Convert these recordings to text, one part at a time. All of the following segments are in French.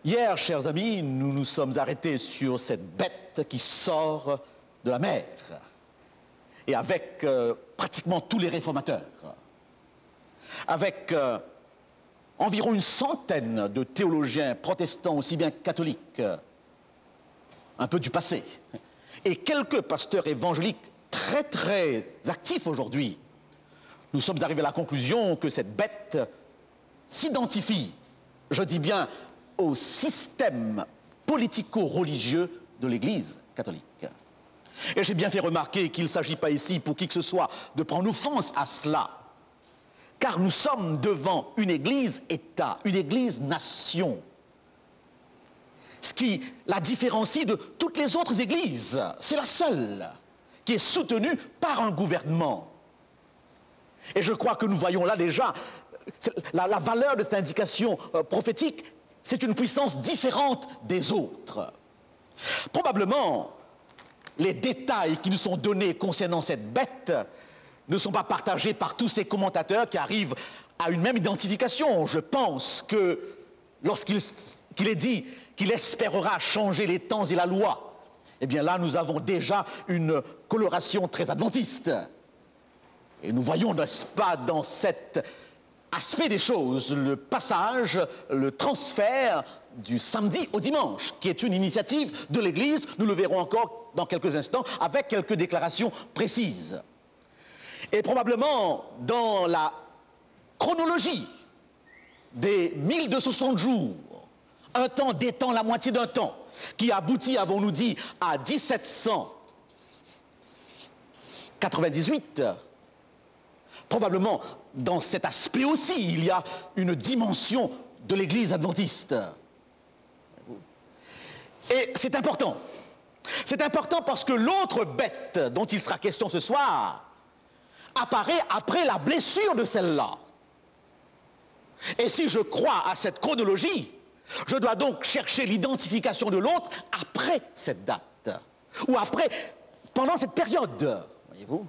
Hier, chers amis, nous nous sommes arrêtés sur cette bête qui sort de la mer, et avec pratiquement tous les réformateurs, avec environ une centaine de théologiens protestants, aussi bien catholiques, un peu du passé, et quelques pasteurs évangéliques très actifs aujourd'hui. Nous sommes arrivés à la conclusion que cette bête s'identifie, je dis bien, au système politico-religieux de l'Église catholique. Et j'ai bien fait remarquer qu'il ne s'agit pas ici pour qui que ce soit de prendre offense à cela, car nous sommes devant une Église-État, une Église-nation, ce qui la différencie de toutes les autres églises. C'est la seule qui est soutenue par un gouvernement. Et je crois que nous voyons là déjà la valeur de cette indication prophétique. C'est une puissance différente des autres. Probablement, les détails qui nous sont donnés concernant cette bête ne sont pas partagés par tous ces commentateurs qui arrivent à une même identification. Je pense que lorsqu'il est dit qu'il espérera changer les temps et la loi, eh bien là, nous avons déjà une coloration très adventiste. Et nous voyons, n'est-ce pas, dans cet aspect des choses, le passage, le transfert du samedi au dimanche, qui est une initiative de l'Église. Nous le verrons encore dans quelques instants, avec quelques déclarations précises. Et probablement, dans la chronologie des 1260 jours, un temps d'étant la moitié d'un temps, qui aboutit, avons-nous dit, à 1798, probablement, dans cet aspect aussi, il y a une dimension de l'Église adventiste. Et c'est important. C'est important parce que l'autre bête dont il sera question ce soir apparaît après la blessure de celle-là. Et si je crois à cette chronologie, je dois donc chercher l'identification de l'autre après cette date, ou après, pendant cette période, voyez-vous.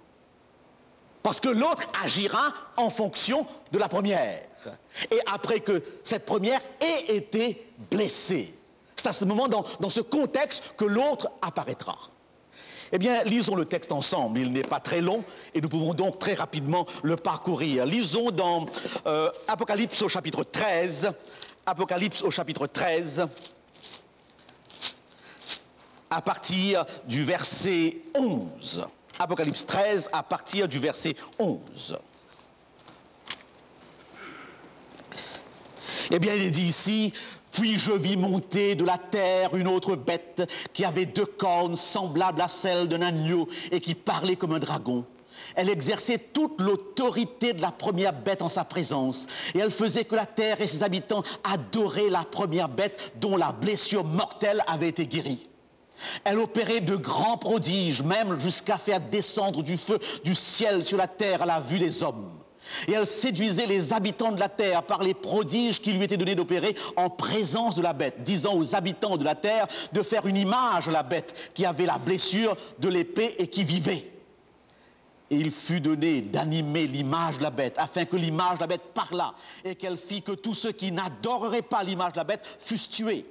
Parce que l'autre agira en fonction de la première. Et après que cette première ait été blessée. C'est à ce moment, dans ce contexte, que l'autre apparaîtra. Eh bien, lisons le texte ensemble. Il n'est pas très long et nous pouvons donc très rapidement le parcourir. Lisons dans Apocalypse au chapitre 13. Apocalypse au chapitre 13, à partir du verset 11. Apocalypse 13, à partir du verset 11. Eh bien, il est dit ici: « Puis je vis monter de la terre une autre bête qui avait 2 cornes semblables à celles d'un agneau et qui parlait comme un dragon. Elle exerçait toute l'autorité de la première bête en sa présence, et elle faisait que la terre et ses habitants adoraient la première bête dont la blessure mortelle avait été guérie. Elle opérait de grands prodiges, même jusqu'à faire descendre du feu du ciel sur la terre à la vue des hommes. Et elle séduisait les habitants de la terre par les prodiges qui lui étaient donnés d'opérer en présence de la bête, disant aux habitants de la terre de faire une image à la bête qui avait la blessure de l'épée et qui vivait. Et il fut donné d'animer l'image de la bête, afin que l'image de la bête parlât, et qu'elle fit que tous ceux qui n'adoreraient pas l'image de la bête fussent tués.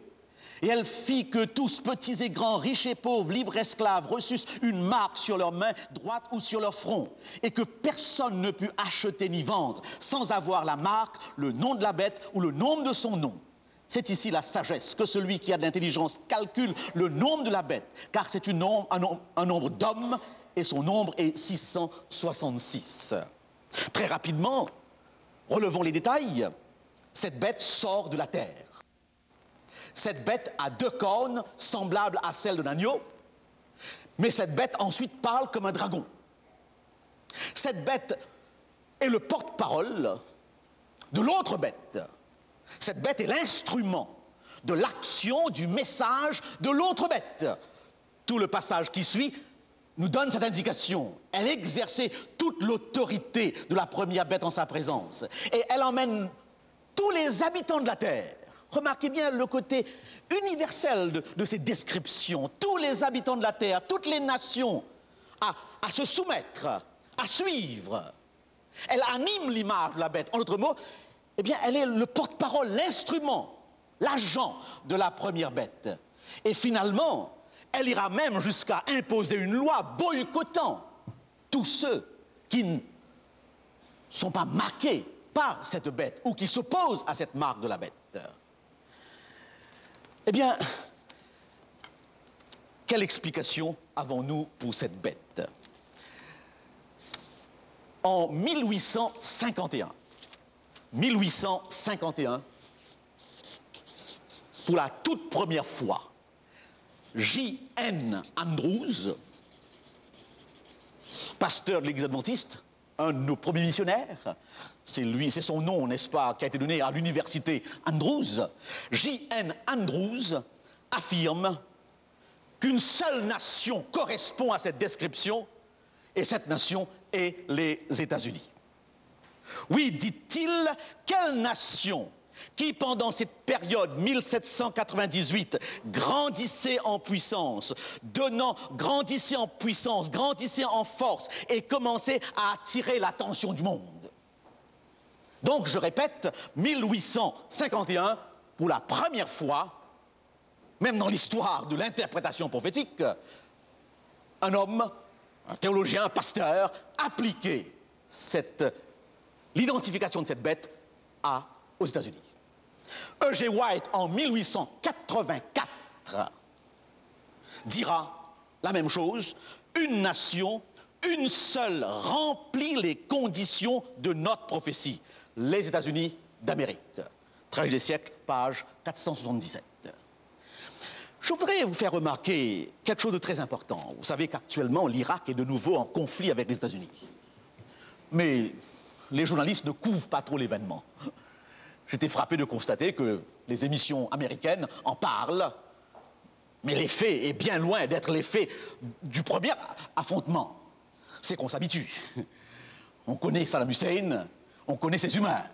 Et elle fit que tous, petits et grands, riches et pauvres, libres et esclaves, reçussent une marque sur leur main droite ou sur leur front, et que personne ne put acheter ni vendre sans avoir la marque, le nom de la bête ou le nombre de son nom. C'est ici la sagesse, que celui qui a de l'intelligence calcule le nombre de la bête, car c'est un nombre d'hommes, et son nombre est 666. Très rapidement, relevons les détails. Cette bête sort de la terre. Cette bête a 2 cornes semblables à celles d'un agneau, mais cette bête ensuite parle comme un dragon. Cette bête est le porte-parole de l'autre bête. Cette bête est l'instrument de l'action, du message de l'autre bête. Tout le passage qui suit nous donne cette indication. Elle exerçait toute l'autorité de la première bête en sa présence. Et elle emmène tous les habitants de la terre. Remarquez bien le côté universel de ces descriptions. Tous les habitants de la terre, toutes les nations, à se soumettre, à suivre. Elle anime l'image de la bête. En d'autres mots, eh bien, elle est le porte-parole, l'instrument l'agent de la première bête. Et finalement, elle ira même jusqu'à imposer une loi boycottant tous ceux qui ne sont pas marqués par cette bête ou qui s'opposent à cette marque de la bête. Eh bien, quelle explication avons-nous pour cette bête? En 1851, pour la toute première fois, J.N. Andrews, pasteur de l'Église adventiste, un de nos premiers missionnaires, c'est son nom, n'est-ce pas, qui a été donné à l'université Andrews, J.N. Andrews affirme qu'une seule nation correspond à cette description, et cette nation est les États-Unis. Oui, dit-il, quelle nation qui, pendant cette période 1798, grandissait en puissance, grandissait en puissance, grandissait en force et commençait à attirer l'attention du monde. Donc, je répète, 1851, pour la première fois, même dans l'histoire de l'interprétation prophétique, un homme, un théologien, un pasteur, appliquait l'identification de cette bête aux États-Unis. E.G. White, en 1884, dira la même chose. Une nation, une seule, remplit les conditions de notre prophétie. Les États-Unis d'Amérique. Travail des siècles, page 477. Je voudrais vous faire remarquer quelque chose de très important. Vous savez qu'actuellement, l'Irak est de nouveau en conflit avec les États-Unis. Mais les journalistes ne couvrent pas trop l'événement. J'étais frappé de constater que les émissions américaines en parlent, mais l'effet est bien loin d'être l'effet du premier affrontement. C'est qu'on s'habitue. On connaît Saddam Hussein, on connaît ses humains.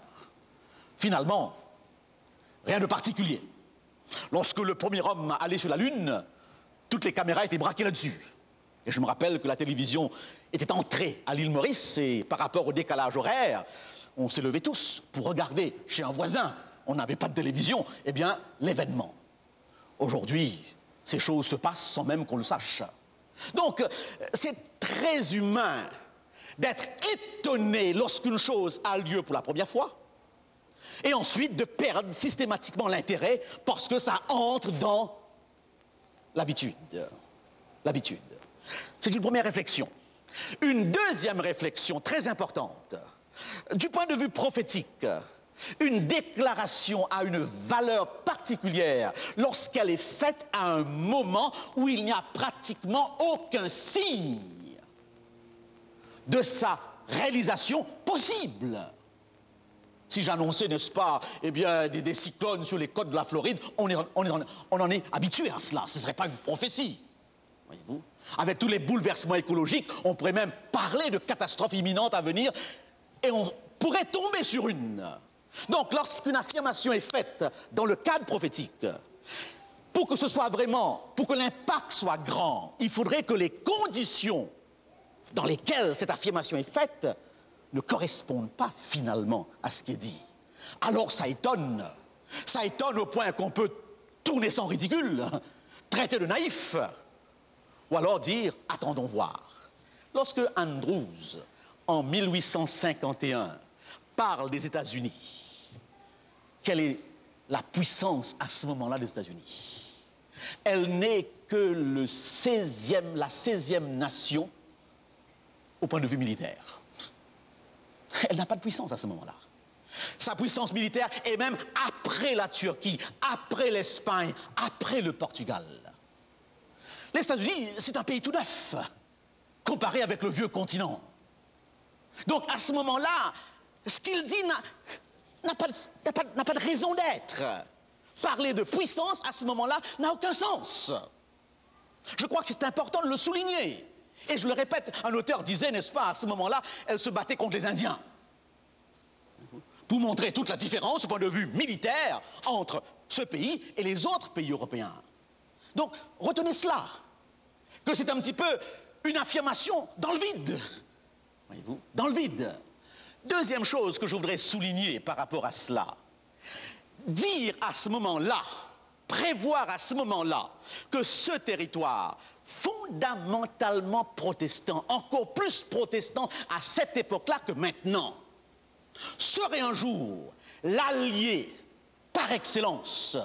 Finalement, rien de particulier. Lorsque le premier homme allait sur la Lune, toutes les caméras étaient braquées là-dessus. Et je me rappelle que la télévision était entrée à l'île Maurice et par rapport au décalage horaire, on s'est levés tous pour regarder chez un voisin. On n'avait pas de télévision. Eh bien, l'événement. Aujourd'hui, ces choses se passent sans même qu'on le sache. Donc, c'est très humain d'être étonné lorsqu'une chose a lieu pour la première fois et ensuite de perdre systématiquement l'intérêt parce que ça entre dans l'habitude. L'habitude. C'est une première réflexion. Une deuxième réflexion très importante. Du point de vue prophétique, une déclaration a une valeur particulière lorsqu'elle est faite à un moment où il n'y a pratiquement aucun signe de sa réalisation possible. Si j'annonçais, n'est-ce pas, eh bien, des cyclones sur les côtes de la Floride, on en est habitué à cela. Ce ne serait pas une prophétie, voyez-vous. Avec tous les bouleversements écologiques, on pourrait même parler de catastrophes imminentes à venir et on pourrait tomber sur une. Donc, lorsqu'une affirmation est faite dans le cadre prophétique, pour que ce soit vraiment, pour que l'impact soit grand, il faudrait que les conditions dans lesquelles cette affirmation est faite ne correspondent pas finalement à ce qui est dit. Alors ça étonne au point qu'on peut tourner sans ridicule, traiter de naïf, ou alors dire « attendons voir ». Lorsque Andrews, en 1851, parle des États-Unis, quelle est la puissance à ce moment-là des États-Unis? Elle n'est que la 16e nation au point de vue militaire. Elle n'a pas de puissance à ce moment-là. Sa puissance militaire est même après la Turquie, après l'Espagne, après le Portugal. Les États-Unis, c'est un pays tout neuf, comparé avec le vieux continent. Donc, à ce moment-là, ce qu'il dit n'a pas de raison d'être. Parler de puissance, à ce moment-là, n'a aucun sens. Je crois que c'est important de le souligner. Et je le répète, un auteur disait, n'est-ce pas, à ce moment-là, elle se battait contre les Indiens. Pour montrer toute la différence, au point de vue militaire, entre ce pays et les autres pays européens. Donc, retenez cela, que c'est un petit peu une affirmation dans le vide. Voyez-vous, dans le vide. Deuxième chose que je voudrais souligner par rapport à cela. dire à ce moment-là, prévoir à ce moment-là que ce territoire fondamentalement protestant, encore plus protestant à cette époque-là que maintenant, serait un jour l'allié par excellence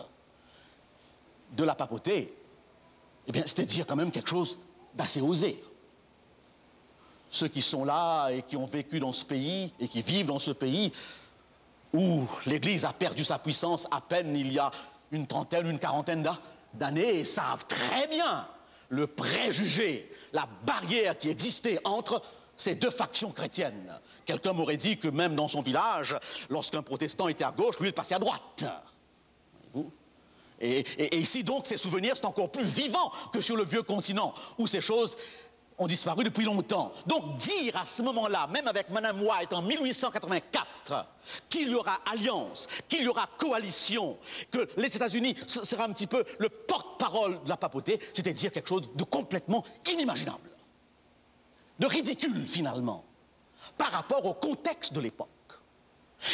de la papauté, eh bien, c'était dire quand même quelque chose d'assez osé. Ceux qui sont là et qui ont vécu dans ce pays et qui vivent dans ce pays où l'Église a perdu sa puissance à peine il y a une trentaine, une quarantaine d'années, et savent très bien le préjugé, la barrière qui existait entre ces deux factions chrétiennes. Quelqu'un m'aurait dit que même dans son village, lorsqu'un protestant était à gauche, lui, il passait à droite. Voyez-vous ? Et ici, donc, ces souvenirs sont encore plus vivants que sur le vieux continent, où ces choses ont disparu depuis longtemps. Donc, dire à ce moment-là, même avec Mme White en 1884, qu'il y aura alliance, qu'il y aura coalition, que les États-Unis sera un petit peu le porte-parole de la papauté, c'était dire quelque chose de complètement inimaginable, de ridicule, finalement, par rapport au contexte de l'époque.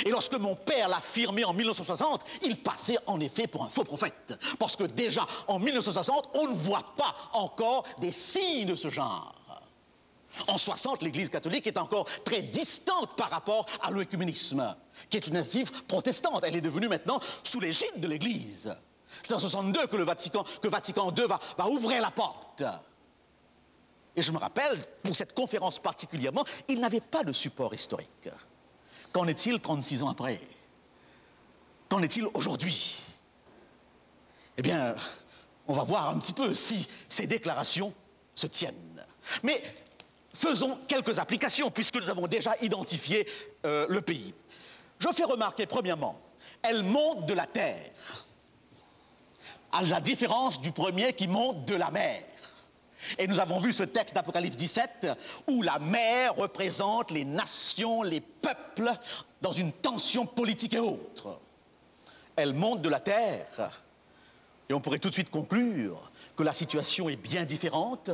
Et lorsque mon père l'affirmait en 1960, il passait en effet pour un faux prophète. Parce que déjà, en 1960, on ne voit pas encore des signes de ce genre. En 60, l'Église catholique est encore très distante par rapport à l'œcuménisme, qui est une initiative protestante. Elle est devenue maintenant sous l'égide de l'Église. C'est en 62 que Vatican II va ouvrir la porte. Et je me rappelle, pour cette conférence particulièrement, il n'avait pas de support historique. Qu'en est-il 36 ans après? Qu'en est-il aujourd'hui? Eh bien, on va voir un petit peu si ces déclarations se tiennent. Mais faisons quelques applications, puisque nous avons déjà identifié le pays. Je fais remarquer, premièrement, elle monte de la terre, à la différence du premier qui monte de la mer. Et nous avons vu ce texte d'Apocalypse 17 où la mer représente les nations, les peuples dans une tension politique et autre. Elle monte de la terre et on pourrait tout de suite conclure que la situation est bien différente,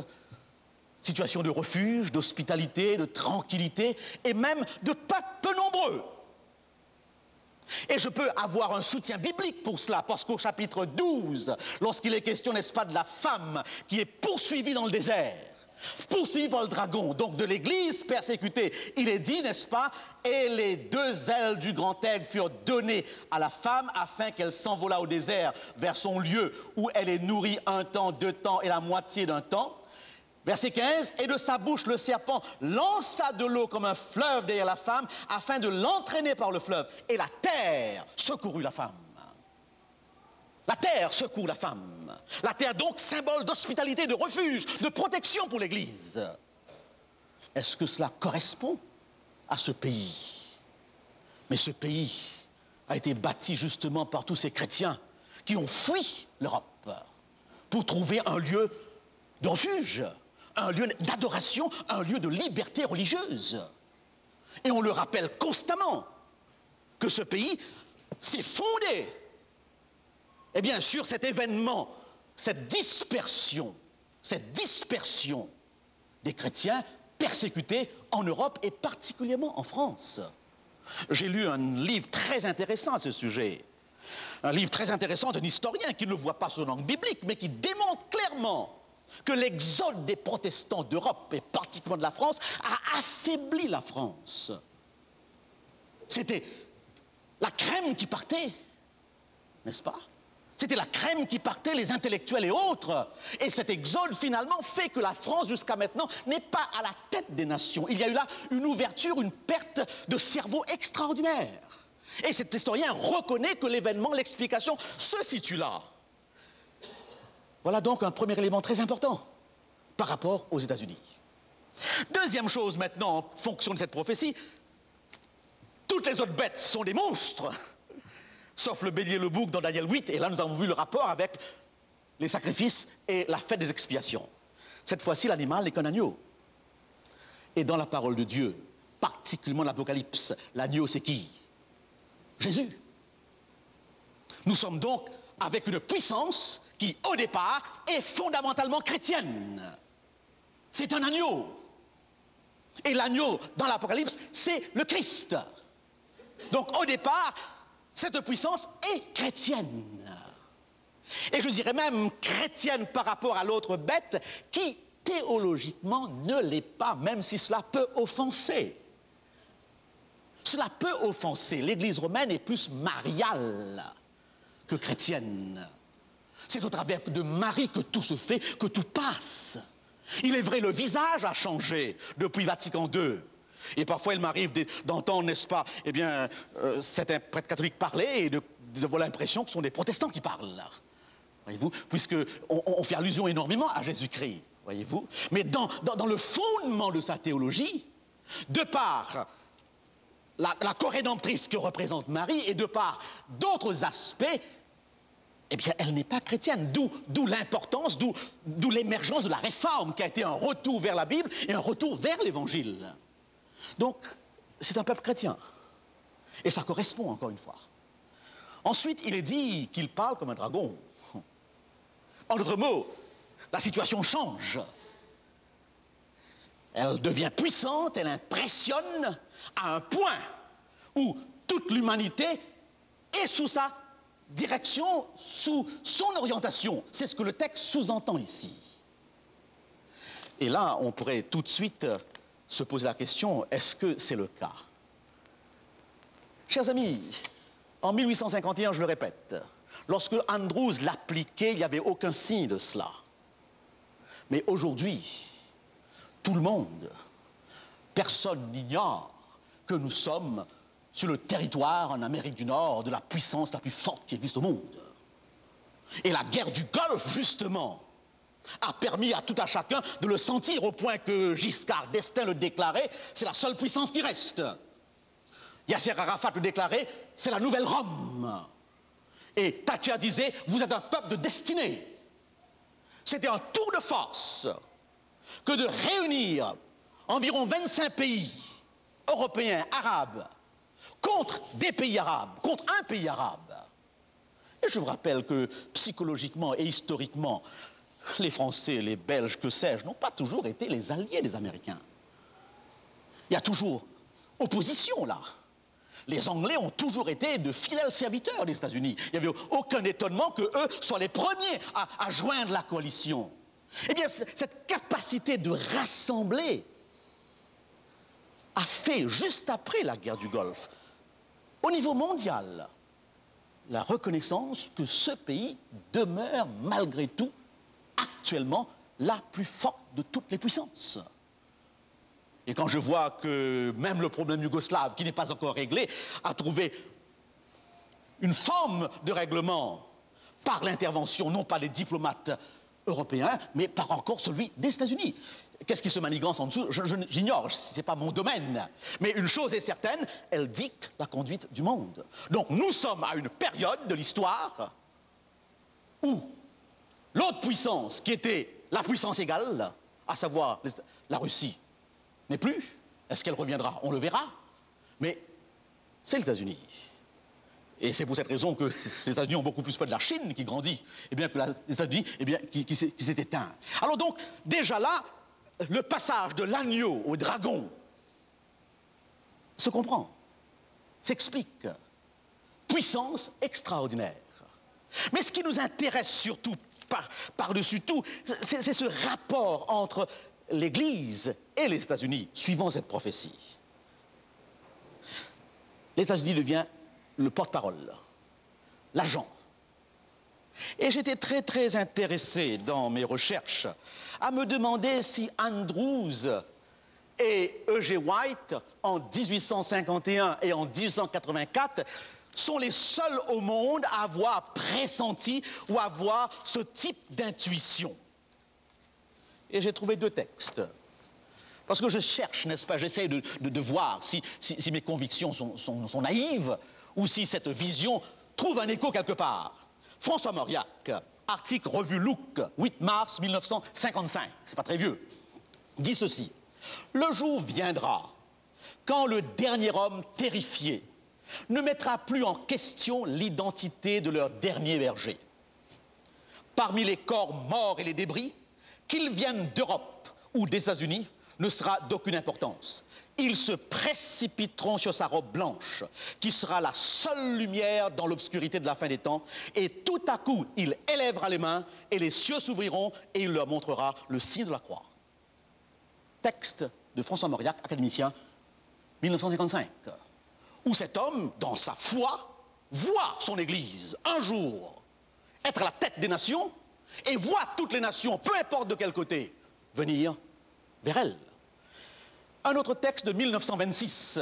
situation de refuge, d'hospitalité, de tranquillité et même de peuples nombreux. Et je peux avoir un soutien biblique pour cela, parce qu'au chapitre 12, lorsqu'il est question, n'est-ce pas, de la femme qui est poursuivie dans le désert, poursuivie par le dragon, donc de l'Église persécutée, il est dit, n'est-ce pas, et les deux ailes du grand aigle furent données à la femme afin qu'elle s'envolât au désert vers son lieu où elle est nourrie un temps, 2 temps et la moitié d'un temps. Verset 15, et de sa bouche le serpent lança de l'eau comme un fleuve derrière la femme afin de l'entraîner par le fleuve. Et la terre secourut la femme. La terre secourt la femme. La terre donc symbole d'hospitalité, de refuge, de protection pour l'Église. Est-ce que cela correspond à ce pays? Mais ce pays a été bâti justement par tous ces chrétiens qui ont fui l'Europe pour trouver un lieu de refuge, un lieu d'adoration, un lieu de liberté religieuse. Et on le rappelle constamment que ce pays s'est fondé, et bien sûr cet événement, cette dispersion des chrétiens persécutés en Europe et particulièrement en France. J'ai lu un livre très intéressant à ce sujet, un livre très intéressant d'un historien qui ne voit pas son angle biblique, mais qui démontre clairement que l'exode des protestants d'Europe, et particulièrement de la France, a affaibli la France. C'était la crème qui partait, n'est-ce pas? C'était la crème qui partait, les intellectuels et autres. Et cet exode, finalement, fait que la France, jusqu'à maintenant, n'est pas à la tête des nations. Il y a eu là une ouverture, une perte de cerveau extraordinaire. Et cet historien reconnaît que l'événement, l'explication, se situe là. Voilà donc un premier élément très important par rapport aux États-Unis. Deuxième chose maintenant, en fonction de cette prophétie, toutes les autres bêtes sont des monstres, sauf le bélier et le bouc dans Daniel 8, et là nous avons vu le rapport avec les sacrifices et la fête des expiations. Cette fois-ci, l'animal n'est qu'un agneau. Et dans la parole de Dieu, particulièrement l'Apocalypse, l'agneau c'est qui? Jésus. Nous sommes donc avec une puissance qui, au départ, est fondamentalement chrétienne. C'est un agneau. Et l'agneau, dans l'Apocalypse, c'est le Christ. Donc, au départ, cette puissance est chrétienne. Et je dirais même chrétienne par rapport à l'autre bête qui, théologiquement, ne l'est pas, même si cela peut offenser. Cela peut offenser. L'Église romaine est plus mariale que chrétienne. C'est au travers de Marie que tout se fait, que tout passe. Il est vrai, le visage a changé depuis Vatican II. Et parfois, il m'arrive d'entendre, n'est-ce pas, eh bien, certains prêtres catholiques parler et d'avoir l'impression que ce sont des protestants qui parlent, là. Voyez-vous, puisqu'on fait allusion énormément à Jésus-Christ, voyez-vous. Mais dans le fondement de sa théologie, de par la corédemptrice que représente Marie et de par d'autres aspects, eh bien, elle n'est pas chrétienne, d'où l'importance, d'où l'émergence de la réforme qui a été un retour vers la Bible et un retour vers l'Évangile. Donc, c'est un peuple chrétien. Et ça correspond, encore une fois. Ensuite, il est dit qu'il parle comme un dragon. En d'autres mots, la situation change. Elle devient puissante, elle impressionne à un point où toute l'humanité est sous sa direction, sous son orientation. C'est ce que le texte sous-entend ici. Et là, on pourrait tout de suite se poser la question, est-ce que c'est le cas? Chers amis, en 1851, je le répète, lorsque Andrews l'appliquait, il n'y avait aucun signe de cela. Mais aujourd'hui, tout le monde, personne n'ignore que nous sommes sur le territoire en Amérique du Nord de la puissance la plus forte qui existe au monde. Et la guerre du Golfe, justement, a permis à tout à chacun de le sentir au point que Giscard d'Estaing le déclarait, c'est la seule puissance qui reste. Yasser Arafat le déclarait, c'est la nouvelle Rome. Et Thatcher disait, vous êtes un peuple de destinée. C'était un tour de force que de réunir environ 25 pays européens, arabes, contre des pays arabes, contre un pays arabe. Et je vous rappelle que psychologiquement et historiquement, les Français, les Belges, que sais-je, n'ont pas toujours été les alliés des Américains. Il y a toujours opposition là. Les Anglais ont toujours été de fidèles serviteurs des États-Unis. Il n'y avait aucun étonnement qu'eux soient les premiers à joindre la coalition. Eh bien, cette capacité de rassembler a fait, juste après la guerre du Golfe, au niveau mondial, la reconnaissance que ce pays demeure malgré tout actuellement la plus forte de toutes les puissances. Et quand je vois que même le problème yougoslave, qui n'est pas encore réglé, a trouvé une forme de règlement par l'intervention, non pas des diplomates européens, mais par encore celui des États-Unis. Qu'est-ce qui se manigance en dessous? J'ignore, ce n'est pas mon domaine. Mais une chose est certaine, elle dicte la conduite du monde. Donc nous sommes à une période de l'histoire où l'autre puissance, qui était la puissance égale, à savoir la Russie, n'est plus. Est-ce qu'elle reviendra? On le verra. Mais c'est les États-Unis. Et c'est pour cette raison que les États-Unis ont beaucoup plus peur de la Chine qui grandit, et bien que les États-Unis qui s'est éteint. Alors donc, déjà là, le passage de l'agneau au dragon se comprend, s'explique. Puissance extraordinaire. Mais ce qui nous intéresse surtout, par-dessus tout, c'est ce rapport entre l'Église et les États-Unis, suivant cette prophétie. Les États-Unis deviennent le porte-parole, l'agent. Et j'étais très, très intéressé dans mes recherches à me demander si Andrews et E.G. White, en 1851 et en 1884, sont les seuls au monde à avoir pressenti ou à avoir ce type d'intuition. Et j'ai trouvé deux textes. Parce que je cherche, n'est-ce pas, j'essaie de voir si mes convictions sont naïves ou si cette vision trouve un écho quelque part. François Mauriac, article revue Look, 8 mars 1955, c'est pas très vieux, dit ceci. Le jour viendra quand le dernier homme terrifié ne mettra plus en question l'identité de leur dernier berger. Parmi les corps morts et les débris, qu'ils viennent d'Europe ou des États-Unis, ne sera d'aucune importance. Ils se précipiteront sur sa robe blanche, qui sera la seule lumière dans l'obscurité de la fin des temps, et tout à coup, il élèvera les mains, et les cieux s'ouvriront, et il leur montrera le signe de la croix. Texte de François Mauriac, académicien, 1955, où cet homme, dans sa foi, voit son Église, un jour, être à la tête des nations, et voit toutes les nations, peu importe de quel côté, venir vers elle. Un autre texte de 1926,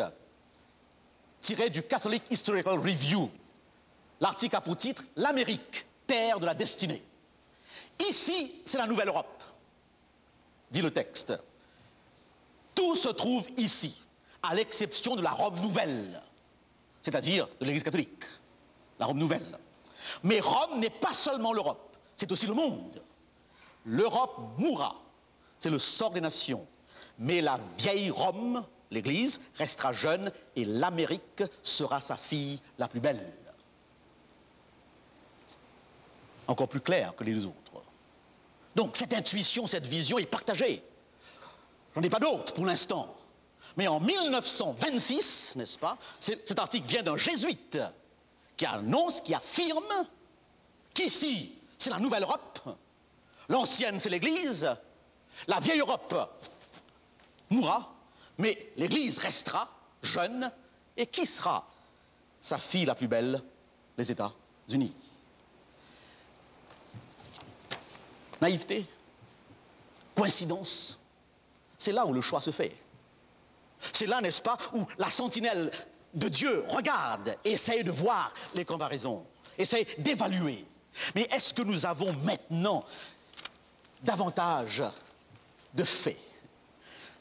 tiré du Catholic Historical Review. L'article a pour titre « L'Amérique, terre de la destinée ». Ici, c'est la Nouvelle Europe, dit le texte. Tout se trouve ici, à l'exception de la robe nouvelle, c'est-à-dire de l'Église catholique, la robe nouvelle. Mais Rome n'est pas seulement l'Europe, c'est aussi le monde. L'Europe mourra, c'est le sort des nations. Mais la vieille Rome, l'Église, restera jeune et l'Amérique sera sa fille la plus belle. Encore plus clair que les deux autres. Donc cette intuition, cette vision est partagée. J'en ai pas d'autre pour l'instant. Mais en 1926, n'est-ce pas, cet article vient d'un jésuite qui annonce, qui affirme qu'ici, c'est la Nouvelle Europe, l'ancienne, c'est l'Église, la vieille Europe mourra, mais l'Église restera jeune, et qui sera sa fille la plus belle? Les États-Unis. Naïveté? Coïncidence? C'est là où le choix se fait. C'est là, n'est-ce pas, où la sentinelle de Dieu regarde et essaye de voir les comparaisons, essaye d'évaluer. Mais est-ce que nous avons maintenant davantage de faits?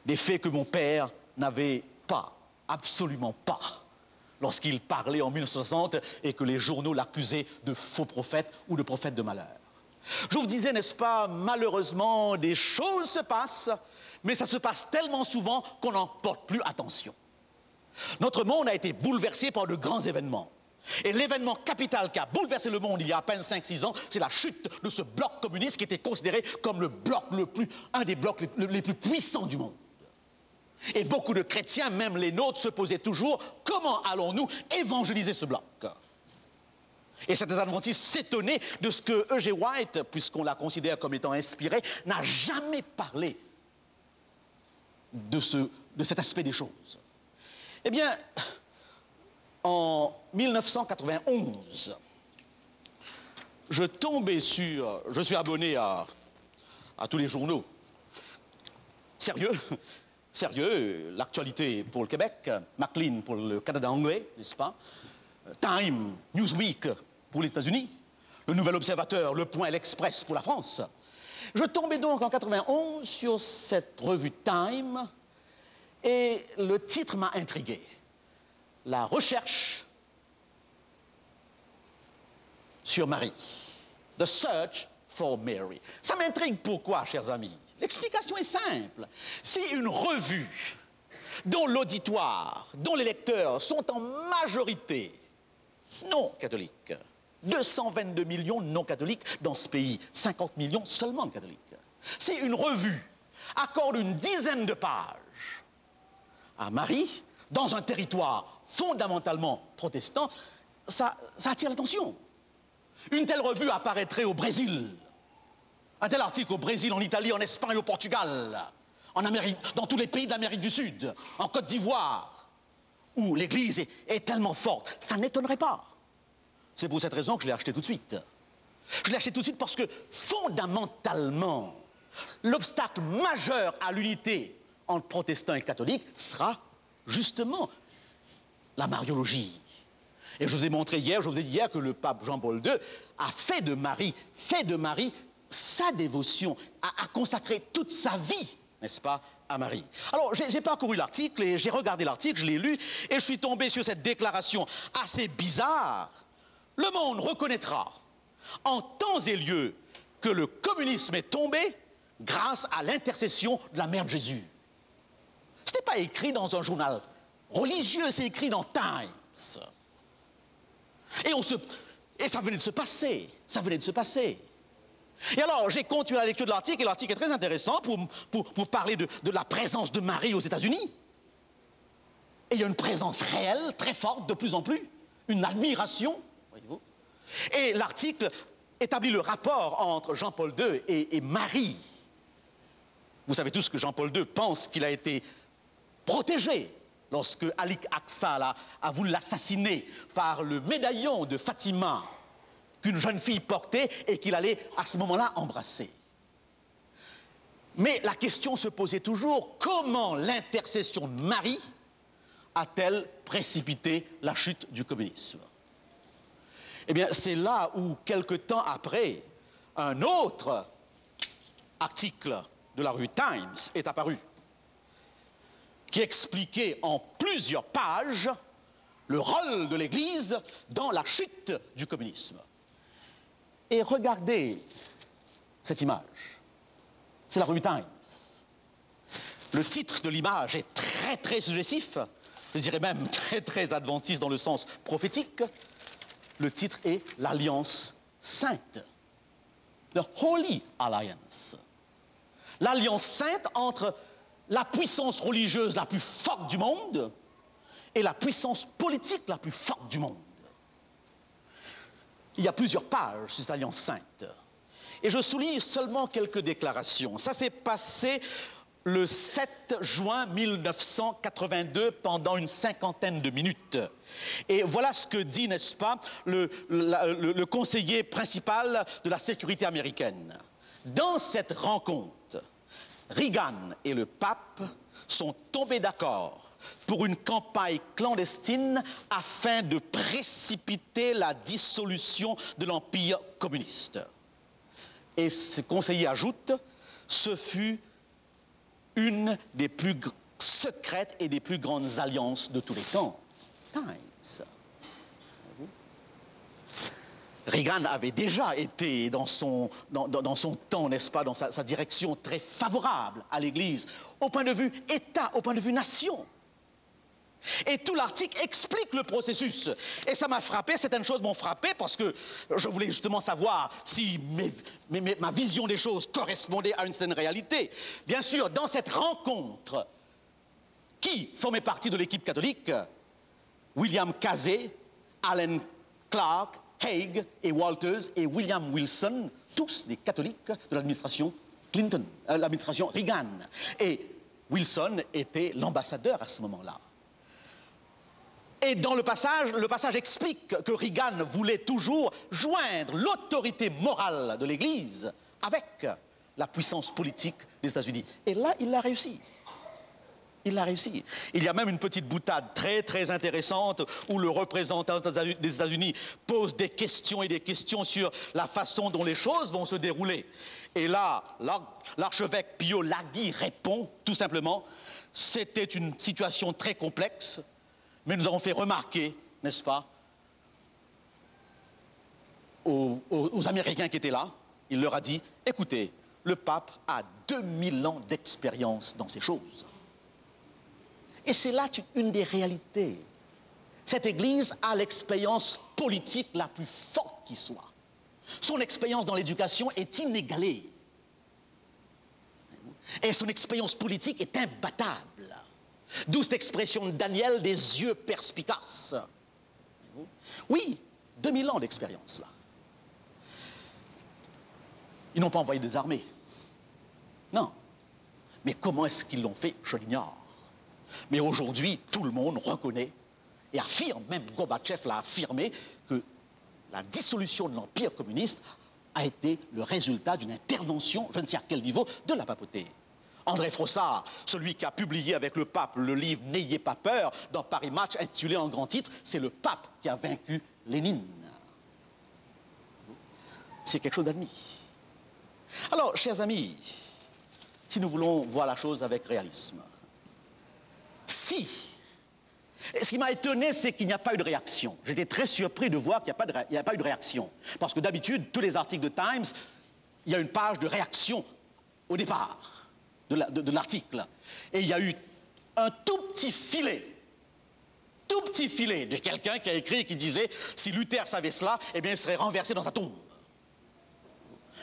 Des faits que mon père n'avait pas, absolument pas, lorsqu'il parlait en 1960 et que les journaux l'accusaient de faux prophète ou de prophète de malheur. Je vous disais, n'est-ce pas, malheureusement, des choses se passent, mais ça se passe tellement souvent qu'on n'en porte plus attention. Notre monde a été bouleversé par de grands événements. Et l'événement capital qui a bouleversé le monde il y a à peine 5-6 ans, c'est la chute de ce bloc communiste qui était considéré comme un des blocs les plus puissants du monde. Et beaucoup de chrétiens, même les nôtres, se posaient toujours comment allons-nous évangéliser ce bloc? Et certains adventistes s'étonnaient de ce que E.G. White, puisqu'on la considère comme étant inspiré, n'a jamais parlé de cet aspect des choses. Eh bien, en 1991, je suis abonné à tous les journaux. Sérieux, l'actualité pour le Québec, Maclean pour le Canada anglais, n'est-ce pas? Time, Newsweek pour les États-Unis, le Nouvel Observateur, Le Point, l'Express pour la France. Je tombais donc en 91 sur cette revue Time et le titre m'a intrigué. La recherche sur Marie. The Search for Mary. Ça m'intrigue pourquoi, chers amis? L'explication est simple. Si une revue dont l'auditoire, dont les lecteurs sont en majorité non catholiques, 222 millions non catholiques dans ce pays, 50 millions seulement de catholiques. Si une revue accorde une dizaine de pages à Marie, dans un territoire fondamentalement protestant, ça attire l'attention. Une telle revue apparaîtrait au Brésil, un tel article au Brésil, en Italie, en Espagne, au Portugal, en Amérique, dans tous les pays d'Amérique du Sud, en Côte d'Ivoire, où l'Église est tellement forte, ça n'étonnerait pas. C'est pour cette raison que je l'ai acheté tout de suite. Je l'ai acheté tout de suite parce que, fondamentalement, l'obstacle majeur à l'unité entre protestants et catholiques sera justement la mariologie. Et je vous ai montré hier, je vous ai dit hier que le pape Jean-Paul II a fait de Marie sa dévotion, a consacré toute sa vie, n'est-ce pas, à Marie. Alors, j'ai parcouru l'article et j'ai regardé l'article, je l'ai lu, et je suis tombé sur cette déclaration assez bizarre. Le monde reconnaîtra en temps et lieu que le communisme est tombé grâce à l'intercession de la mère de Jésus. Ce n'est pas écrit dans un journal religieux, c'est écrit dans Times. Et ça venait de se passer, Et alors, j'ai continué la lecture de l'article, et l'article est très intéressant pour parler de la présence de Marie aux États-Unis. Et il y a une présence réelle, très forte, de plus en plus, une admiration, voyez-vous. Et l'article établit le rapport entre Jean-Paul II et Marie. Vous savez tous que Jean-Paul II pense qu'il a été protégé lorsque Alik Aksal a voulu l'assassiner par le médaillon de Fatima qu'une jeune fille portait et qu'il allait à ce moment-là embrasser. Mais la question se posait toujours, comment l'intercession de Marie a-t-elle précipité la chute du communisme? Eh bien, c'est là où, quelque temps après, un autre article de la revue Times est apparu, qui expliquait en plusieurs pages le rôle de l'Église dans la chute du communisme. Et regardez cette image. C'est la revue Times. Le titre de l'image est très, très suggestif, je dirais même très, très adventiste dans le sens prophétique. Le titre est « L'Alliance sainte ». The Holy Alliance. L'alliance sainte entre la puissance religieuse la plus forte du monde et la puissance politique la plus forte du monde. Il y a plusieurs pages sur cette alliance sainte. Et je souligne seulement quelques déclarations. Ça s'est passé le 7 juin 1982 pendant une cinquantaine de minutes. Et voilà ce que dit, n'est-ce pas, le conseiller principal de la sécurité américaine. Dans cette rencontre, Reagan et le pape sont tombés d'accord pour une campagne clandestine afin de précipiter la dissolution de l'Empire communiste. Et ce conseiller ajoute, ce fut une des plus secrètes et des plus grandes alliances de tous les temps. Times. Reagan avait déjà été dans son temps, n'est-ce pas, dans sa direction très favorable à l'Église, au point de vue État, au point de vue nation. Et tout l'article explique le processus. Et ça m'a frappé, certaines choses m'ont frappé parce que je voulais justement savoir si ma vision des choses correspondait à une certaine réalité. Bien sûr, dans cette rencontre, qui formait partie de l'équipe catholique? William Casey, Allen Clark, Haig et Walters et William Wilson, tous des catholiques de l'administration Clinton, l'administration Reagan. Et Wilson était l'ambassadeur à ce moment-là. Et dans le passage explique que Reagan voulait toujours joindre l'autorité morale de l'Église avec la puissance politique des États-Unis. Et là, il l'a réussi. Il l'a réussi. Il y a même une petite boutade très, très intéressante où le représentant des États-Unis pose des questions et des questions sur la façon dont les choses vont se dérouler. Et là, l'archevêque Pio Laghi répond tout simplement, c'était une situation très complexe, mais nous avons fait remarquer, n'est-ce pas, aux Américains qui étaient là, il leur a dit, écoutez, le pape a 2000 ans d'expérience dans ces choses. Et c'est là une des réalités. Cette Église a l'expérience politique la plus forte qui soit. Son expérience dans l'éducation est inégalée. Et son expérience politique est imbattable. D'où cette expression de Daniel, des yeux perspicaces. Oui, 2000 ans d'expérience, là. Ils n'ont pas envoyé des armées. Non. Mais comment est-ce qu'ils l'ont fait? Je l'ignore. Mais aujourd'hui, tout le monde reconnaît et affirme, même Gorbatchev l'a affirmé, que la dissolution de l'Empire communiste a été le résultat d'une intervention, je ne sais à quel niveau, de la papauté. André Frossard, celui qui a publié avec le pape le livre « N'ayez pas peur » dans Paris Match, intitulé en grand titre, c'est le pape qui a vaincu Lénine. C'est quelque chose d'admis. Alors, chers amis, si nous voulons voir la chose avec réalisme, si, ce qui m'a étonné, c'est qu'il n'y a pas eu de réaction. J'étais très surpris de voir qu'il n'y a pas eu de réaction. Parce que d'habitude, tous les articles de Times, il y a une page de réaction au départ de l'article. Et il y a eu un tout petit filet de quelqu'un qui a écrit et qui disait, si Luther savait cela, eh bien, il serait renversé dans sa tombe.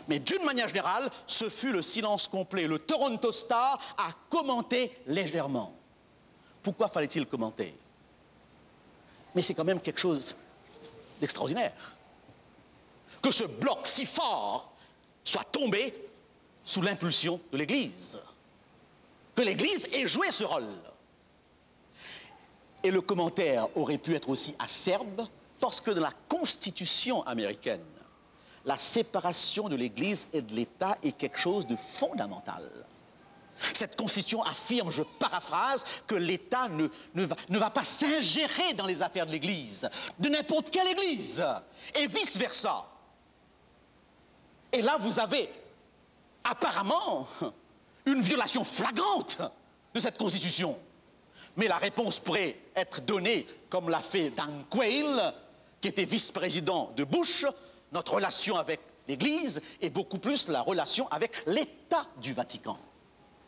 Mais d'une manière générale, ce fut le silence complet. Le Toronto Star a commenté légèrement. Pourquoi fallait-il commenter? Mais c'est quand même quelque chose d'extraordinaire. Que ce bloc si fort soit tombé sous l'impulsion de l'Église. Que l'Église ait joué ce rôle. Et le commentaire aurait pu être aussi acerbe parce que dans la Constitution américaine, la séparation de l'Église et de l'État est quelque chose de fondamental. Cette Constitution affirme, je paraphrase, que l'État ne va pas s'ingérer dans les affaires de l'Église, de n'importe quelle Église, et vice-versa. Et là, vous avez apparemment une violation flagrante de cette Constitution. Mais la réponse pourrait être donnée, comme l'a fait Dan Quayle, qui était vice-président de Bush. Notre relation avec l'Église est beaucoup plus la relation avec l'État du Vatican.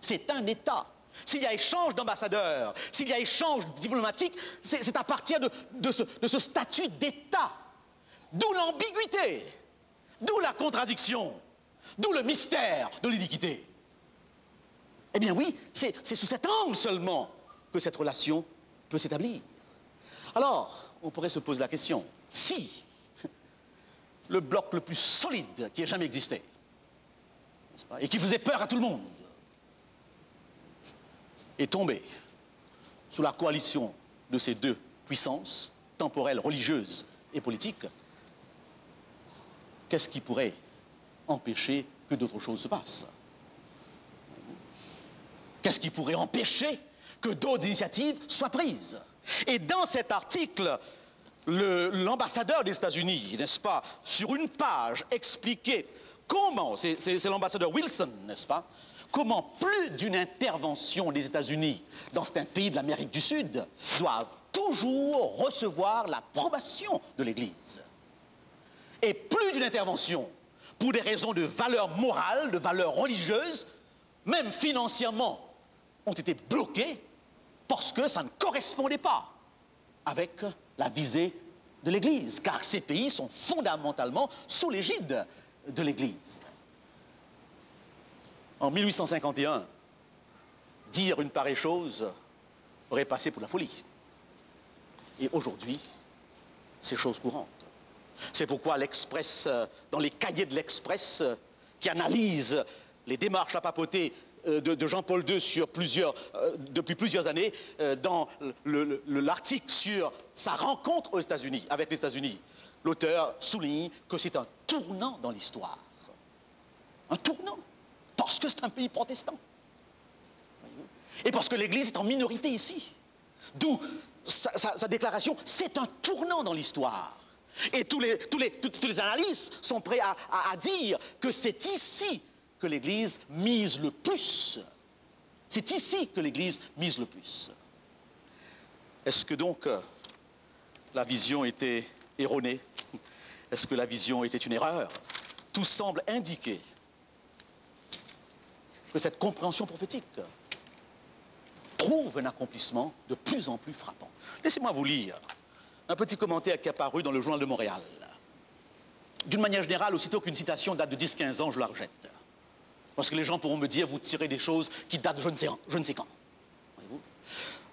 C'est un État. S'il y a échange d'ambassadeurs, s'il y a échange diplomatique, c'est à partir de ce statut d'État. D'où l'ambiguïté, d'où la contradiction, d'où le mystère de l'iniquité. Eh bien oui, c'est sous cet angle seulement que cette relation peut s'établir. Alors, on pourrait se poser la question, si le bloc le plus solide qui ait jamais existé, n'est-ce pas, et qui faisait peur à tout le monde, est tombé sous la coalition de ces deux puissances, temporelles, religieuses et politiques, qu'est-ce qui pourrait empêcher que d'autres choses se passent? Qu'est-ce qui pourrait empêcher que d'autres initiatives soient prises? Et dans cet article, l'ambassadeur des États-Unis, n'est-ce pas, sur une page, expliquait comment, c'est l'ambassadeur Wilson, n'est-ce pas, comment plus d'une intervention des États-Unis dans un pays de l'Amérique du Sud doivent toujours recevoir l'approbation de l'Église. Et plus d'une intervention, pour des raisons de valeur morale, de valeur religieuse, même financièrement, ont été bloquées parce que ça ne correspondait pas avec la visée de l'Église, car ces pays sont fondamentalement sous l'égide de l'Église. En 1851, dire une pareille chose aurait passé pour la folie. Et aujourd'hui, c'est chose courante. C'est pourquoi l'Express, dans les cahiers de l'Express, qui analysent les démarches à papauté de Jean-Paul II depuis plusieurs années, dans l'article sur sa rencontre aux États-Unis, avec les États-Unis, l'auteur souligne que c'est un tournant dans l'histoire. Un tournant. Parce que c'est un pays protestant. Et parce que l'Église est en minorité ici. D'où sa déclaration, c'est un tournant dans l'histoire. Et toutes les analyses sont prêts à dire que c'est ici que l'Église mise le plus. C'est ici que l'Église mise le plus. Est-ce que donc la vision était erronée? Est-ce que la vision était une erreur? Tout semble indiquer que cette compréhension prophétique trouve un accomplissement de plus en plus frappant. Laissez-moi vous lire un petit commentaire qui est apparu dans le Journal de Montréal. D'une manière générale, aussitôt qu'une citation date de 10-15 ans, je la rejette. Parce que les gens pourront me dire, vous tirez des choses qui datent de je ne sais quand. Voyez-vous?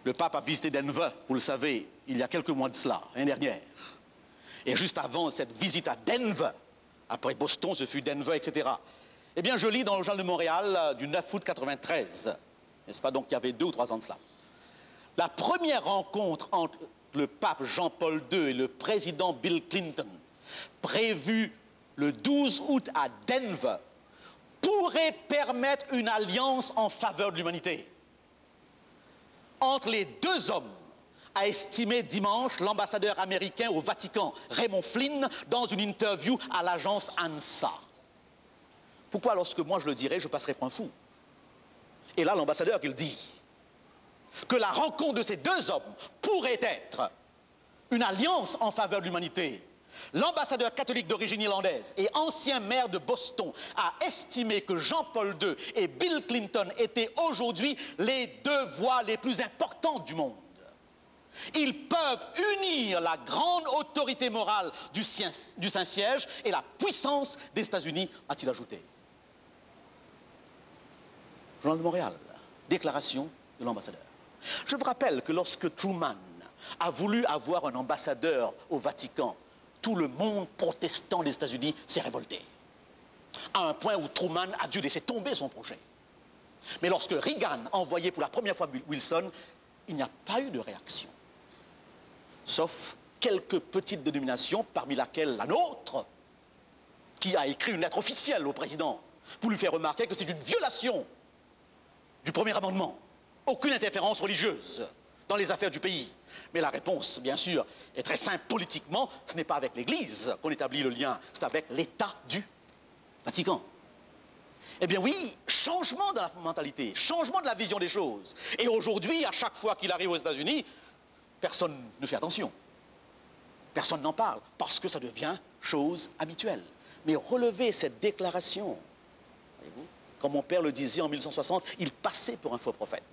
Le pape a visité Denver, vous le savez, il y a quelques mois de cela, l'année dernière. Et juste avant cette visite à Denver, après Boston, ce fut Denver, etc., eh bien, je lis dans le Journal de Montréal du 9 août 93, n'est-ce pas, donc il y avait 2 ou 3 ans de cela. La première rencontre entre le pape Jean-Paul II et le président Bill Clinton, prévue le 12 août à Denver, pourrait permettre une alliance en faveur de l'humanité. Entre les deux hommes, a estimé dimanche l'ambassadeur américain au Vatican, Raymond Flynn, dans une interview à l'agence ANSA. Pourquoi, lorsque moi je le dirais, je passerai pour un fou? Et là, l'ambassadeur qu'il dit que la rencontre de ces deux hommes pourrait être une alliance en faveur de l'humanité. L'ambassadeur catholique d'origine irlandaise et ancien maire de Boston a estimé que Jean-Paul II et Bill Clinton étaient aujourd'hui les deux voix les plus importantes du monde. Ils peuvent unir la grande autorité morale du Saint-Siège et la puissance des États-Unis, a-t-il ajouté. Journal de Montréal, déclaration de l'ambassadeur. Je vous rappelle que lorsque Truman a voulu avoir un ambassadeur au Vatican, tout le monde protestant des États-Unis s'est révolté. À un point où Truman a dû laisser tomber son projet. Mais lorsque Reagan a envoyé pour la première fois Wilson, il n'y a pas eu de réaction. Sauf quelques petites dénominations, parmi laquelle la nôtre, qui a écrit une lettre officielle au président pour lui faire remarquer que c'est une violation du premier amendement. Aucune interférence religieuse dans les affaires du pays. Mais la réponse, bien sûr, est très simple politiquement. Ce n'est pas avec l'Église qu'on établit le lien, c'est avec l'État du Vatican. Eh bien oui, changement de la mentalité, changement de la vision des choses. Et aujourd'hui, à chaque fois qu'il arrive aux États-Unis, personne ne fait attention. Personne n'en parle, parce que ça devient chose habituelle. Mais relevez cette déclaration, voyez-vous, comme mon père le disait en 1960, il passait pour un faux prophète.